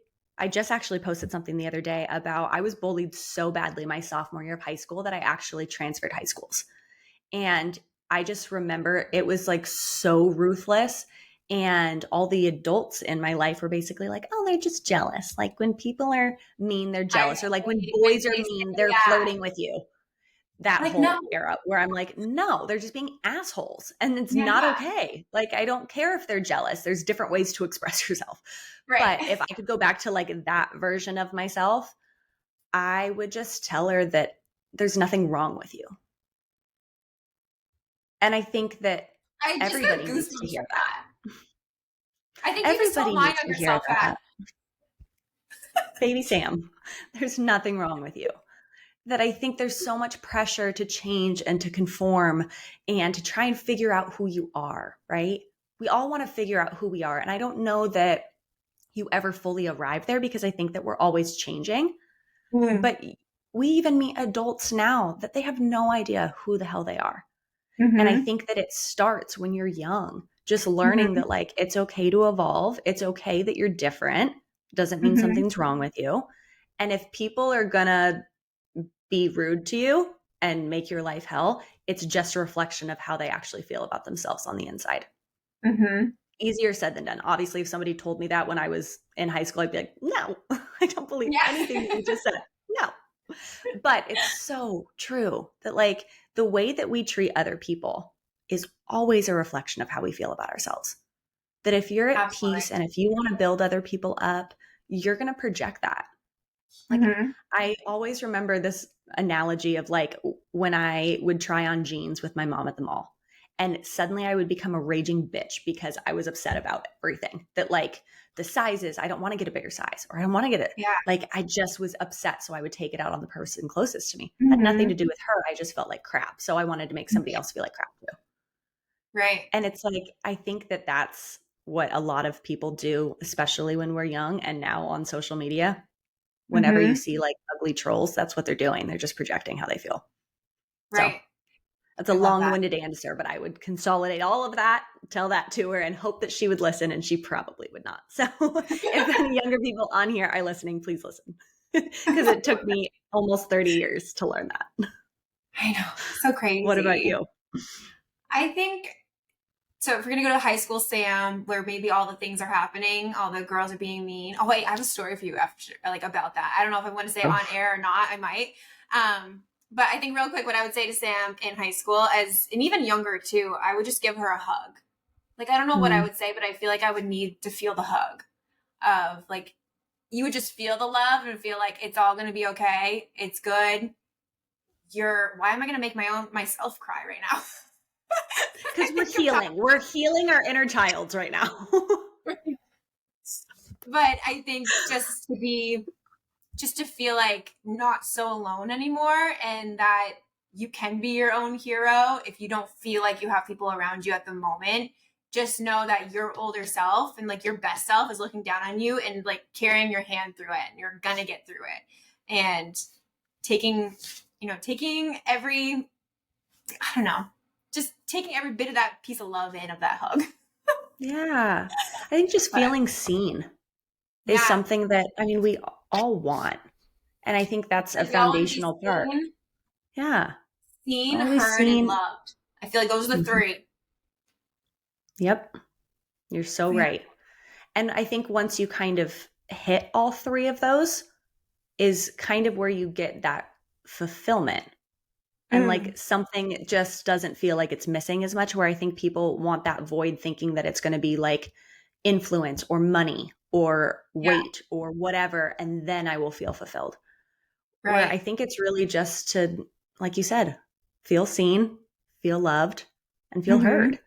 just actually posted something the other day about, I was bullied so badly my sophomore year of high school that I actually transferred high schools. And I just remember it was like so ruthless. And all the adults in my life were basically like, oh, they're just jealous. Like when people are mean, they're jealous. Or like when boys are mean, they're flirting with you. That like, whole era where I'm like, no, they're just being assholes. And it's not okay. Like, I don't care if they're jealous. There's different ways to express yourself. Right. But if I could go back to like that version of myself, I would just tell her that there's nothing wrong with you. And I think that everybody needs to hear that. I think everybody needs to hear that. Baby Sam, there's nothing wrong with you. That I think there's so much pressure to change and to conform and to try and figure out who you are, right? We all want to figure out who we are. And I don't know that you ever fully arrive there, because I think that we're always changing. But we even meet adults now that they have no idea who the hell they are. And I think that it starts when you're young, just learning that like, it's okay to evolve. It's okay that you're different. Doesn't mean something's wrong with you. And if people are gonna be rude to you and make your life hell, it's just a reflection of how they actually feel about themselves on the inside. Mm-hmm. Easier said than done. Obviously, if somebody told me that when I was in high school, I'd be like, no, I don't believe Yeah. anything that you just said. No. But it's so true that like the way that we treat other people is always a reflection of how we feel about ourselves. That if you're at Absolutely. peace and if you want to build other people up, you're going to project that. Like Mm-hmm. I always remember this analogy of like when I would try on jeans with my mom at the mall. And suddenly I would become a raging bitch because I was upset about everything. That like the sizes, I don't want to get a bigger size or I don't want to get it. Yeah. Like I just was upset. So I would take it out on the person closest to me. Had nothing Mm-hmm. to do with her. I just felt like crap. So I wanted to make somebody else feel like crap too. Right. And it's like, I think that that's what a lot of people do, especially when we're young and now on social media. Whenever you Mm-hmm. see like ugly trolls, that's what they're doing. They're just projecting how they feel. So Right. that's a I love long that. winded answer, but I would consolidate all of that, tell that to her, and hope that she would listen. And she probably would not. So if any younger people on here are listening, please listen. Because it took me almost 30 years to learn that. I know. So What about crazy. you? I think so. If we're gonna go to high school, Sam, where maybe all the things are happening, all the girls are being mean. Oh wait, I have a story for you after, like about that. I don't know if I want to say it on air or not. I might. But I think real quick, what I would say to Sam in high school, as and even younger too, I would just give her a hug. Like I don't know what I Mm. would say, but I feel like I would need to feel the hug of like you would just feel the love and feel like it's all gonna be okay. It's good. Why am I gonna make myself cry right now? I Because we're think about healing. We're healing our inner childs right now. but I think just to feel like not so alone anymore and that you can be your own hero if you don't feel like you have people around you at the moment. Just know that your older self and like your best self is looking down on you and like carrying your hand through it and you're gonna get through it. And taking every, I don't know, just taking every bit of that piece of love in of that hug. Yeah. I think just But feeling seen is yeah, something that, I mean, we all want. And I think that's a like we all want to be foundational part. Yeah. seen, Always heard, and seen. loved. I feel like those are the Mhm. three. Yep. You're so Yeah. right. And I think once you kind of hit all three of those is kind of where you get that fulfillment. And Mm, like something just doesn't feel like it's missing as much, where I think people want that void thinking that it's going to be like influence or money or yeah, weight or whatever. And then I will feel fulfilled. Where I right. think it's really just to, like you said, feel seen, feel loved, and feel Mm-hmm. heard.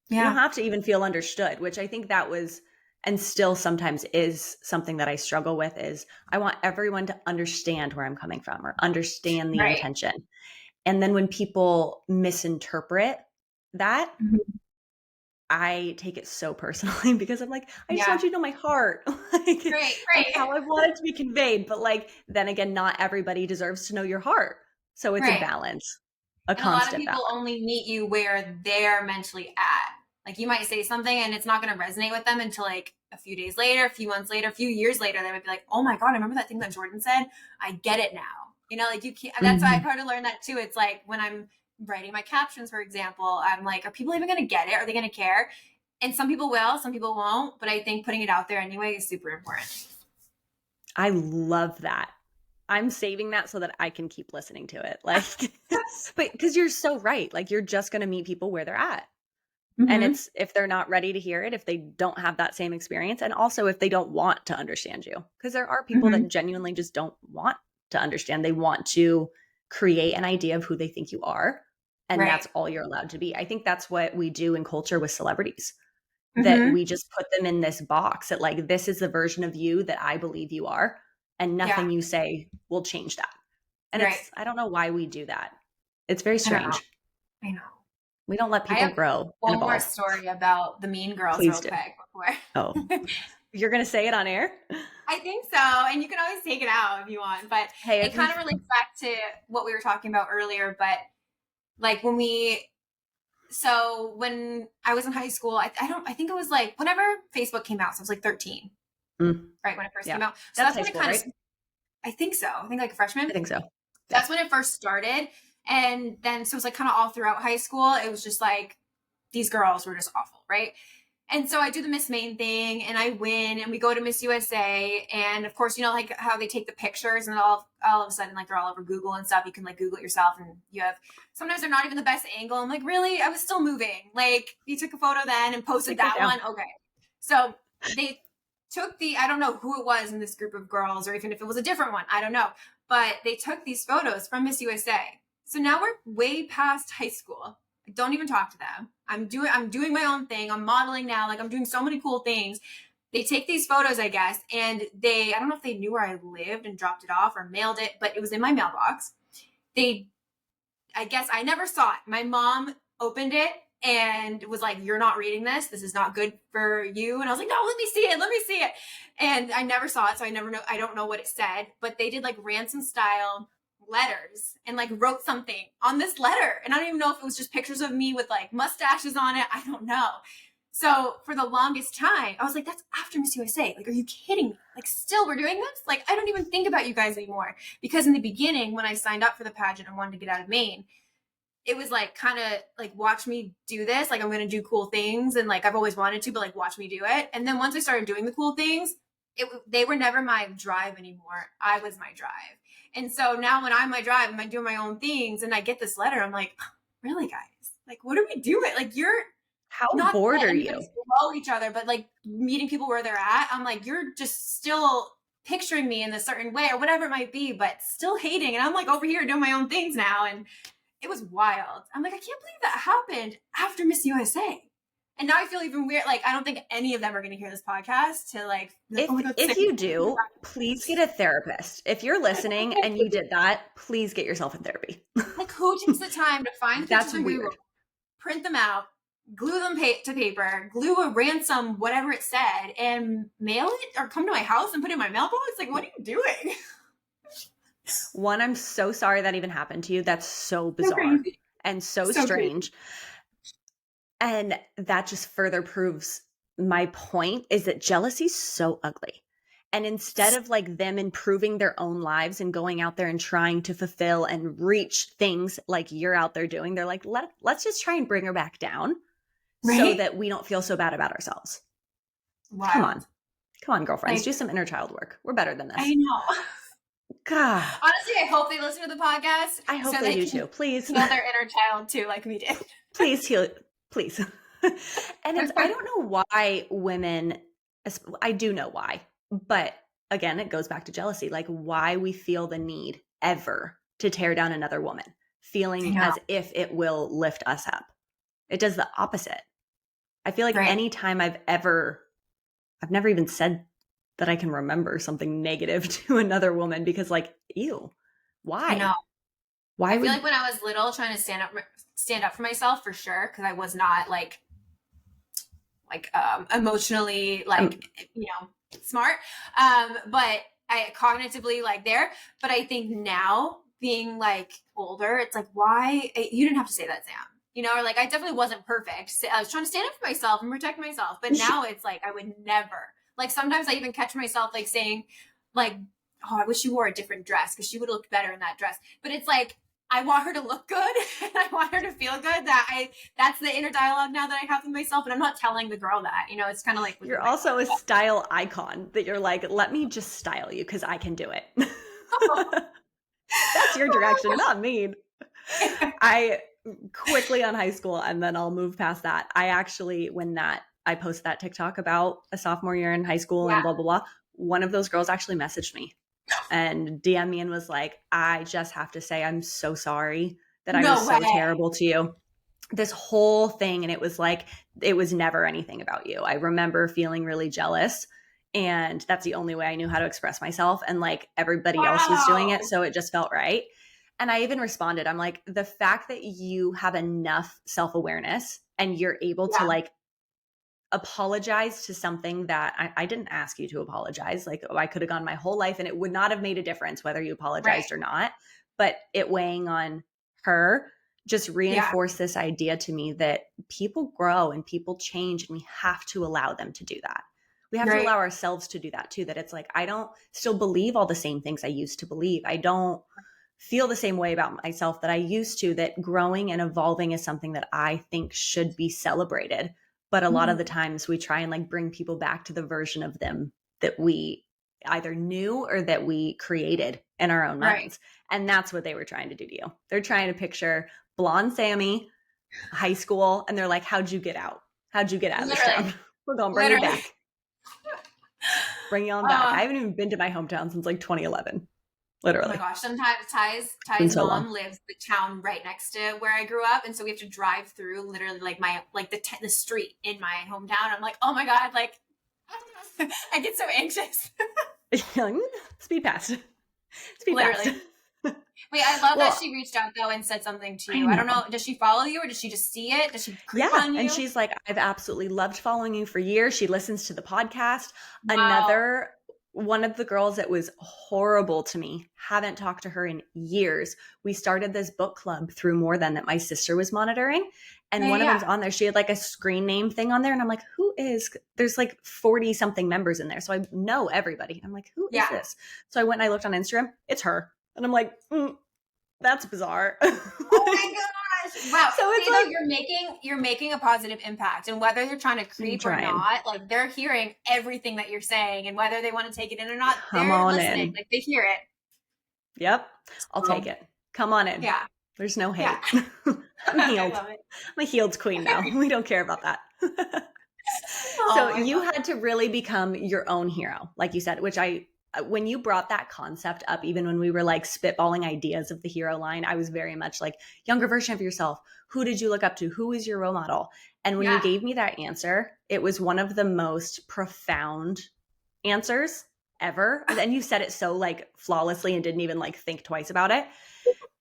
You don't Yeah. have to even feel understood, which I think that was and still sometimes is something that I struggle with is I want everyone to understand where I'm coming from or understand the Right. intention. And then when people misinterpret that, Mhm. I take it so personally because I'm like, I just Yeah. want you to know my heart. Like Right. that's Right. how I want it to be conveyed. But like then again, not everybody deserves to know your heart. So it's a Right. balance, a And a lot of constant people balance. only meet you where they're mentally at. Like you might say something and it's not going to resonate with them until like a few days later, a few months later, a few years later. They might be like, "Oh my god, I remember that thing that Jordan said. I get it now." Like you can't. That's why I've Mhm. had to learn that too. It's like when I'm writing my captions, for example, I'm like, "Are people even going to get it? Are they going to care?" And some people will, some people won't. But I think putting it out there anyway is super important. I love that. I'm saving that so that I can keep listening to it. Like, but because you're so right. Like, you're just going to meet people where they're at. And Mm-hmm. it's if they're not ready to hear it, if they don't have that same experience, and also if they don't want to understand you. Because there are people Mm-hmm. that genuinely just don't want to understand. They want to create an idea of who they think you are. And Right. that's all you're allowed to be. I think that's what we do in culture with celebrities, that Mm-hmm. we just put them in this box that, like, this is the version of you that I believe you are. And Yeah. nothing you say will change that. And Right. I don't know why we do that. It's very I don't know. strange. I know. We don't let I people have grow and one more evolve. story about the Mean Girls, Please real do. quick. Before Oh, you're going to say it on air? I think so, and you can always take it out if you want. But Hey, it kind of relates back to what we were talking about earlier. But like when I was in high school, I think it was like whenever Facebook came out. So I was like 13, mm, right when it first yeah, came out. So that's that's high when it school, kind of right? I think so. I think like a freshman. I think so. Yeah. That's when it first started. And then, so it was like kind of all throughout high school. It was just like, these girls were just awful, right? And so I do the Miss Maine thing and I win and we go to Miss USA. And of course, you know, like how they take the pictures and all of a sudden, like they're all over Google and stuff. You can like Google it yourself and you have, sometimes they're not even the best angle. I'm like, really? I was still moving. Like you took a photo then and posted that one. Okay. So they took I don't know who it was in this group of girls or even if it was a different one. I don't know. But they took these photos from Miss USA. So now we're way past high school. I don't even talk to them. I'm doing my own thing. I'm modeling now. Like I'm doing so many cool things. They take these photos, I guess, and I don't know if they knew where I lived and dropped it off or mailed it, but it was in my mailbox. I guess I never saw it. My mom opened it and was like, you're not reading this. This is not good for you. And I was like, no, let me see it. Let me see it. And I never saw it. So I don't know what it said, but they did like ransom style letters and like wrote something on this letter. And I don't even know if it was just pictures of me with like mustaches on it. I don't know. So for the longest time, I was like, that's after Miss USA. Like, are you kidding me? Like, still we're doing this? Like, I don't even think about you guys anymore. Because in the beginning, when I signed up for the pageant and wanted to get out of Maine, it was like kind of like, watch me do this. Like, I'm going to do cool things. And like, I've always wanted to, but like, watch me do it. And then once I started doing the cool things, they were never my drive anymore. I was my drive. And so now when I'm my drive and I'm doing my own things and I get this letter, I'm like, really, guys? Like, what are we doing? Like, you're How not bored are you? below each other, but like meeting people where they're at. I'm like, you're just still picturing me in a certain way or whatever it might be, but still hating. And I'm like over here doing my own things now. And it was wild. I'm like, I can't believe that happened after Miss USA. And now I feel even weird. Like, I don't think any of them are going to hear this podcast to like, if, oh my God, if you do, please get a therapist. If you're listening and you did that, please get yourself in therapy. Like, who takes the time to find pictures on Google, print them out, glue them to paper, glue a ransom, whatever it said, and mail it or come to my house and put it in my mailbox? Like, what are you doing? One, I'm so sorry that even happened to you. That's so bizarre and so strange. Crazy. And that just further proves my point is that jealousy is so ugly. And instead of like them improving their own lives and going out there and trying to fulfill and reach things like you're out there doing, they're like, let's just try and bring her back down so that we don't feel so bad about ourselves. Wow. Come on, girlfriends, do some inner child work. We're better than this. I know. God. Honestly, I hope they listen to the podcast. I hope they do too. Please. Heal their inner child too, like we did. Please heal it. Please. And I don't know why women, I do know why, but again, it goes back to jealousy, like why we feel the need ever to tear down another woman, feeling as if it will lift us up. It does the opposite. I feel like anytime I've never even said that I can remember something negative to another woman because like, ew, why? I know. Why? I feel like when I was little trying to stand up for myself for sure. Cause I was not like emotionally smart. But I cognitively like there, but I think now being like older, it's like, why you didn't have to say that, Sam, or like, I definitely wasn't perfect. I was trying to stand up for myself and protect myself, but now it's like, I would never, like, sometimes I even catch myself like saying like, oh, I wish you wore a different dress because she would have looked better in that dress. But it's like, I want her to look good and I want her to feel good. That's the inner dialogue now that I have with myself. And I'm not telling the girl that, it's kind of like. You're also a style icon that you're like, let me just style you because I can do it. That's your direction, not me. I quickly on high school and then I'll move past that. I actually, I posted that TikTok about a sophomore year in high school and blah, blah, blah. One of those girls actually messaged me and DM me and was like, I just have to say, I'm so sorry that I was so terrible to you. This whole thing. And it was like, it was never anything about you. I remember feeling really jealous and that's the only way I knew how to express myself. And like everybody else was doing it. So it just felt right. And I even responded, I'm like, the fact that you have enough self-awareness and you're able to like apologize to something that I didn't ask you to apologize. Like, I could have gone my whole life and it would not have made a difference whether you apologized or not. But it weighing on her just reinforced this idea to me that people grow and people change and we have to allow them to do that. We have to allow ourselves to do that too, that it's like, I don't still believe all the same things I used to believe. I don't feel the same way about myself that I used to, that growing and evolving is something that I think should be celebrated. But a lot of the times we try and like bring people back to the version of them that we either knew or that we created in our own minds. And that's what they were trying to do to you. They're trying to picture blonde Sammy, high school, and they're like, how'd you get out? How'd you get out of this town? We're going to bring you back. Bring you on back. I haven't even been to my hometown since like 2011. Literally. Oh my gosh. Sometimes Ty's mom lives the town right next to where I grew up. And so we have to drive through literally like the street in my hometown. I'm like, oh my God, like I get so anxious. Speed past. Literally. Wait, I love that she reached out though and said something to you. I don't know. Does she follow you or does she just see it? Does she creep on you? And she's like, I've absolutely loved following you for years. She listens to the podcast. Wow. One of the girls that was horrible to me, haven't talked to her in years. We started this book club through More Than that my sister was monitoring. And one of them's on there. She had like a screen name thing on there. And I'm like, there's like 40 something members in there. So I know everybody. I'm like, who is this? So I went and I looked on Instagram. It's her. And I'm like, that's bizarre. Oh my gosh. Wow. So it's like you're making a positive impact, and whether you're trying to creep or not, like they're hearing everything that you're saying, and whether they want to take it in or not, they're listening. Like they hear it. Yep. I'll take it. Come on in. Yeah. There's no hate. Yeah. I'm healed. I'm a healed queen now. We don't care about that. So you had to really become your own hero, like you said, which when you brought that concept up, even when we were like spitballing ideas of the hero line, I was very much like, younger version of yourself. Who did you look up to? Who is your role model? And when you gave me that answer, it was one of the most profound answers ever. And you said it so like flawlessly and didn't even like think twice about it.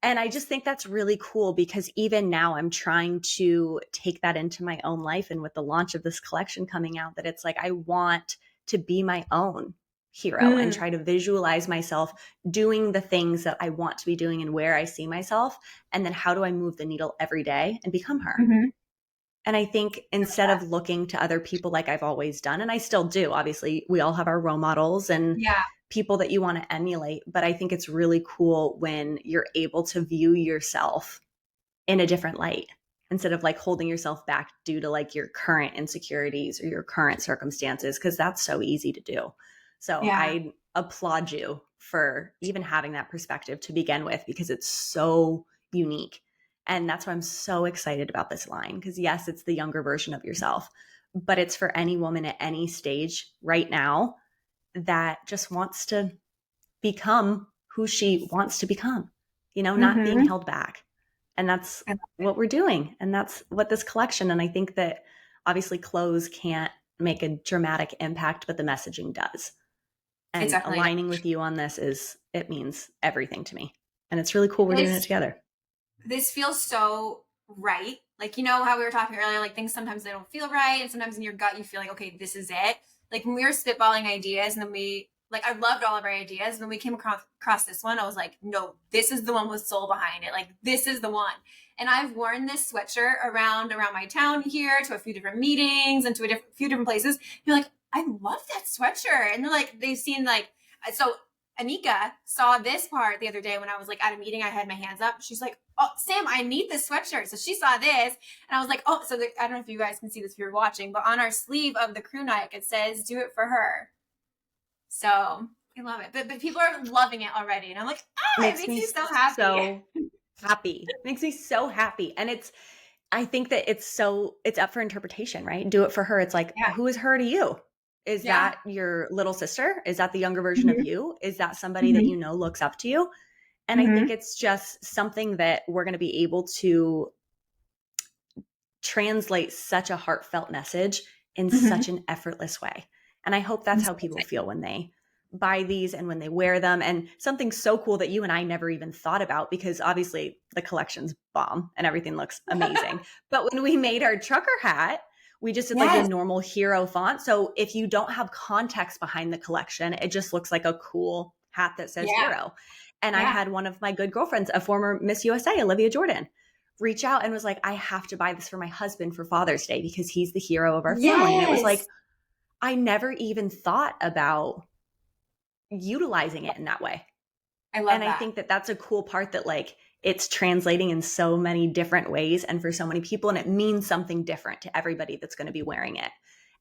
And I just think that's really cool because even now I'm trying to take that into my own life. And with the launch of this collection coming out, that it's like, I want to be my own hero and try to visualize myself doing the things that I want to be doing and where I see myself. And then how do I move the needle every day and become her? And I think instead of looking to other people like I've always done, and I still do, obviously we all have our role models and people that you want to emulate. But I think it's really cool when you're able to view yourself in a different light instead of like holding yourself back due to like your current insecurities or your current circumstances, because that's so easy to do. So I applaud you for even having that perspective to begin with, because it's so unique. And that's why I'm so excited about this line, because yes, it's the younger version of yourself, but it's for any woman at any stage right now that just wants to become who she wants to become, not being held back. And that's what we're doing. And that's what this collection. And I think that obviously clothes can't make a dramatic impact, but the messaging does. And aligning with you on this it means everything to me. And it's really cool we're doing it together. This feels so right. Like, how we were talking earlier, like things sometimes they don't feel right. And sometimes in your gut, you feel like, okay, this is it. Like when we were spitballing ideas and then I loved all of our ideas. When we came across this one, I was like, no, this is the one with soul behind it. Like this is the one. And I've worn this sweatshirt around my town here to a few different meetings and to a few different places. You're like, I love that sweatshirt. And they're like, they've seen so Anika saw this part the other day when I was like at a meeting, I had my hands up. She's like, oh, Sam, I need this sweatshirt. So she saw this and I was like, oh, so I don't know if you guys can see this if you're watching, but on our sleeve of the crew neck, it says, do it for her. So I love it. But people are loving it already. And I'm like, it makes me so happy. So happy. It makes me so happy. And I think that it's up for interpretation, right? Do it for her. It's like, who is her to you? Is that your little sister? Is that the younger version of you? Is that somebody that looks up to you? And I think it's just something that we're going to be able to translate such a heartfelt message in such an effortless way. And I hope that's how people feel when they buy these and when they wear them. And something so cool that you and I never even thought about, because obviously the collection's bomb and everything looks amazing. But when we made our trucker hat, we just did like a normal hero font. So if you don't have context behind the collection, it just looks like a cool hat that says hero. And I had one of my good girlfriends, a former Miss USA, Olivia Jordan, reach out and was like, I have to buy this for my husband for Father's Day because he's the hero of our family. And it was like, I never even thought about utilizing it in that way. I love And I that. think that that's a cool part, that like it's translating in so many different ways and for so many people, and it means something different to everybody that's going to be wearing it.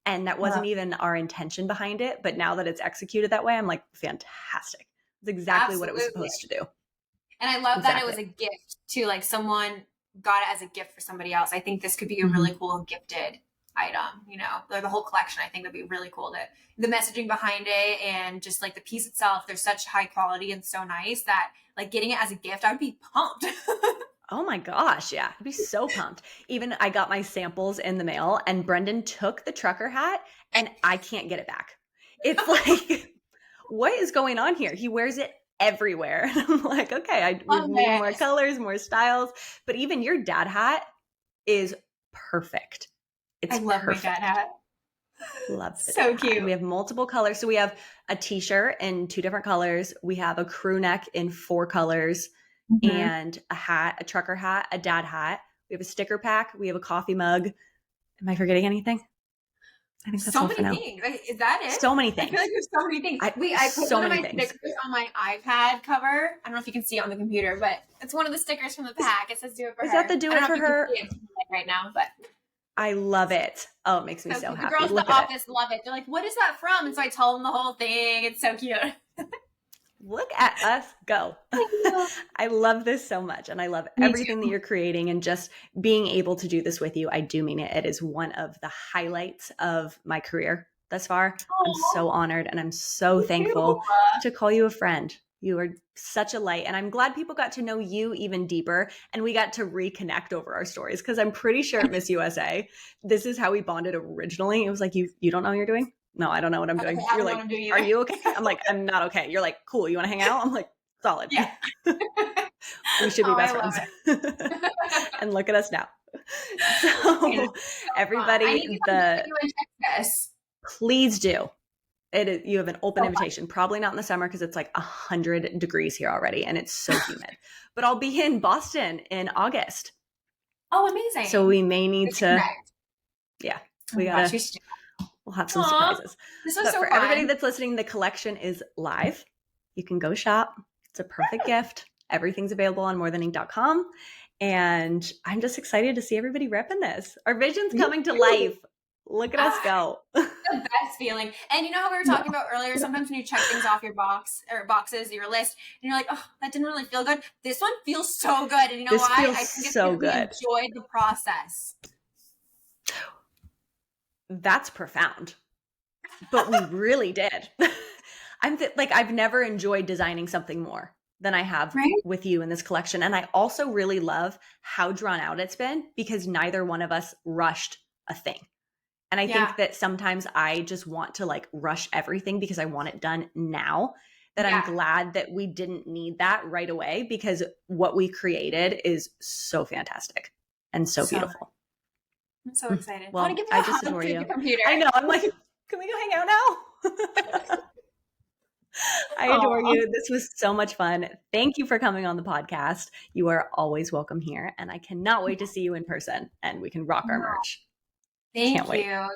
And that wasn't even our intention behind it, but now that it's executed that way, I'm like, fantastic. It's exactly what it was Absolutely. supposed to do. And I love that it Exactly. was a gift too. Like someone got it as a gift for somebody else. I think this could be a really Mhm. cool gifted item, you know, like the whole collection. I think would be really cool, that the messaging behind it and just like the piece itself, they're such high quality and so nice that like getting it as a gift, I would be pumped. Oh my gosh, yeah. I'd be so pumped. Even I got my samples in the mail, and Brendan took the trucker hat and I can't get it back. It's like, what is going on here? He wears it everywhere. And I'm like, okay, we Love need more it. colors, more styles. But even your dad hat is perfect. I It's love my dad perfect. hat. Love the dad So hat. And cute. we have multiple colors. So we have a t-shirt in 2 different colors. We have a crew neck in 4 colors, Mm-hmm. and a hat, a trucker hat, a dad hat. We have a sticker pack. We have a coffee mug. Am I forgetting anything? I think that's So all for many now. things. Like, is that it? So many I feel like things. there's so many things. Wait, I put So one of many my things. stickers on my iPad cover. I don't know if you can see it on the computer, but it's one of the stickers from the pack. It says "Do it for Is her." that the do I don't it know if for you can her? see it right now, but I love it. Oh, it makes me so so cute. The happy. girls in Look the at it. office love it. They're like, "What is that from?" And so I tell them the whole thing. It's so cute. Look at us go. I love this so much. And I love Me everything that too. you're creating, and just being able to do this with you. I do mean it. It is one of the highlights of my career thus far. I'm Aw, so honored, and I'm so me too. thankful to call you a friend. You are such a light. And I'm glad people got to know you even deeper, and we got to reconnect over our stories, because I'm pretty sure at Miss USA, this is how we bonded originally. It was like, you don't know what you're doing? No, I don't know what I'm Okay, doing. I You're don't know what like, I'm doing are either. you okay? I'm like, I'm not okay. You're like, cool. You want to hang out? I'm like, solid. Yeah. We should be Oh, I best love friends. it. And look at us now. Okay, this So is so fun. I need to everybody, come visit you in Texas. please do. It is, you have an open So fun. invitation. Probably not in the summer, because it's like 100 degrees here already and it's so humid. But I'll be in Boston in August. Oh, So amazing. we may need Good to to, connect. yeah, Oh we my gosh, gotta, we should. we'll have some Aw, surprises. this was But so for everybody fun. that's listening, the collection is live. You can go shop. It's a perfect gift. Everything's available on morethanink.com. And I'm just excited to see everybody repping this. Our vision's Me coming to too. life. Look at us Ah, go. the best feeling. And you know how we were talking about earlier, sometimes when you check things off your box or boxes, your list, and you're like, oh, that didn't really feel good. This one feels so good. And you know This why? feels I think it's so because we good. enjoyed the process. That's profound. But we really did. Like, I've never enjoyed designing something more than I have Right? with you in this collection. And I also really love how drawn out it's been, because neither one of us rushed a thing. And I Yeah. think that sometimes I just want to like rush everything because I want it done now. That I'm Yeah. glad that we didn't need that right away, because what we created is so fantastic and so So beautiful. I'm so excited. I want Well, to give you I a just hug adore through you. the computer. I know. I'm like, can we go hang out now? I adore Aw, you. This was so much fun. Thank you for coming on the podcast. You are always welcome here, and I cannot wait to see you in person, and we can rock our merch. thank Can't wait. you.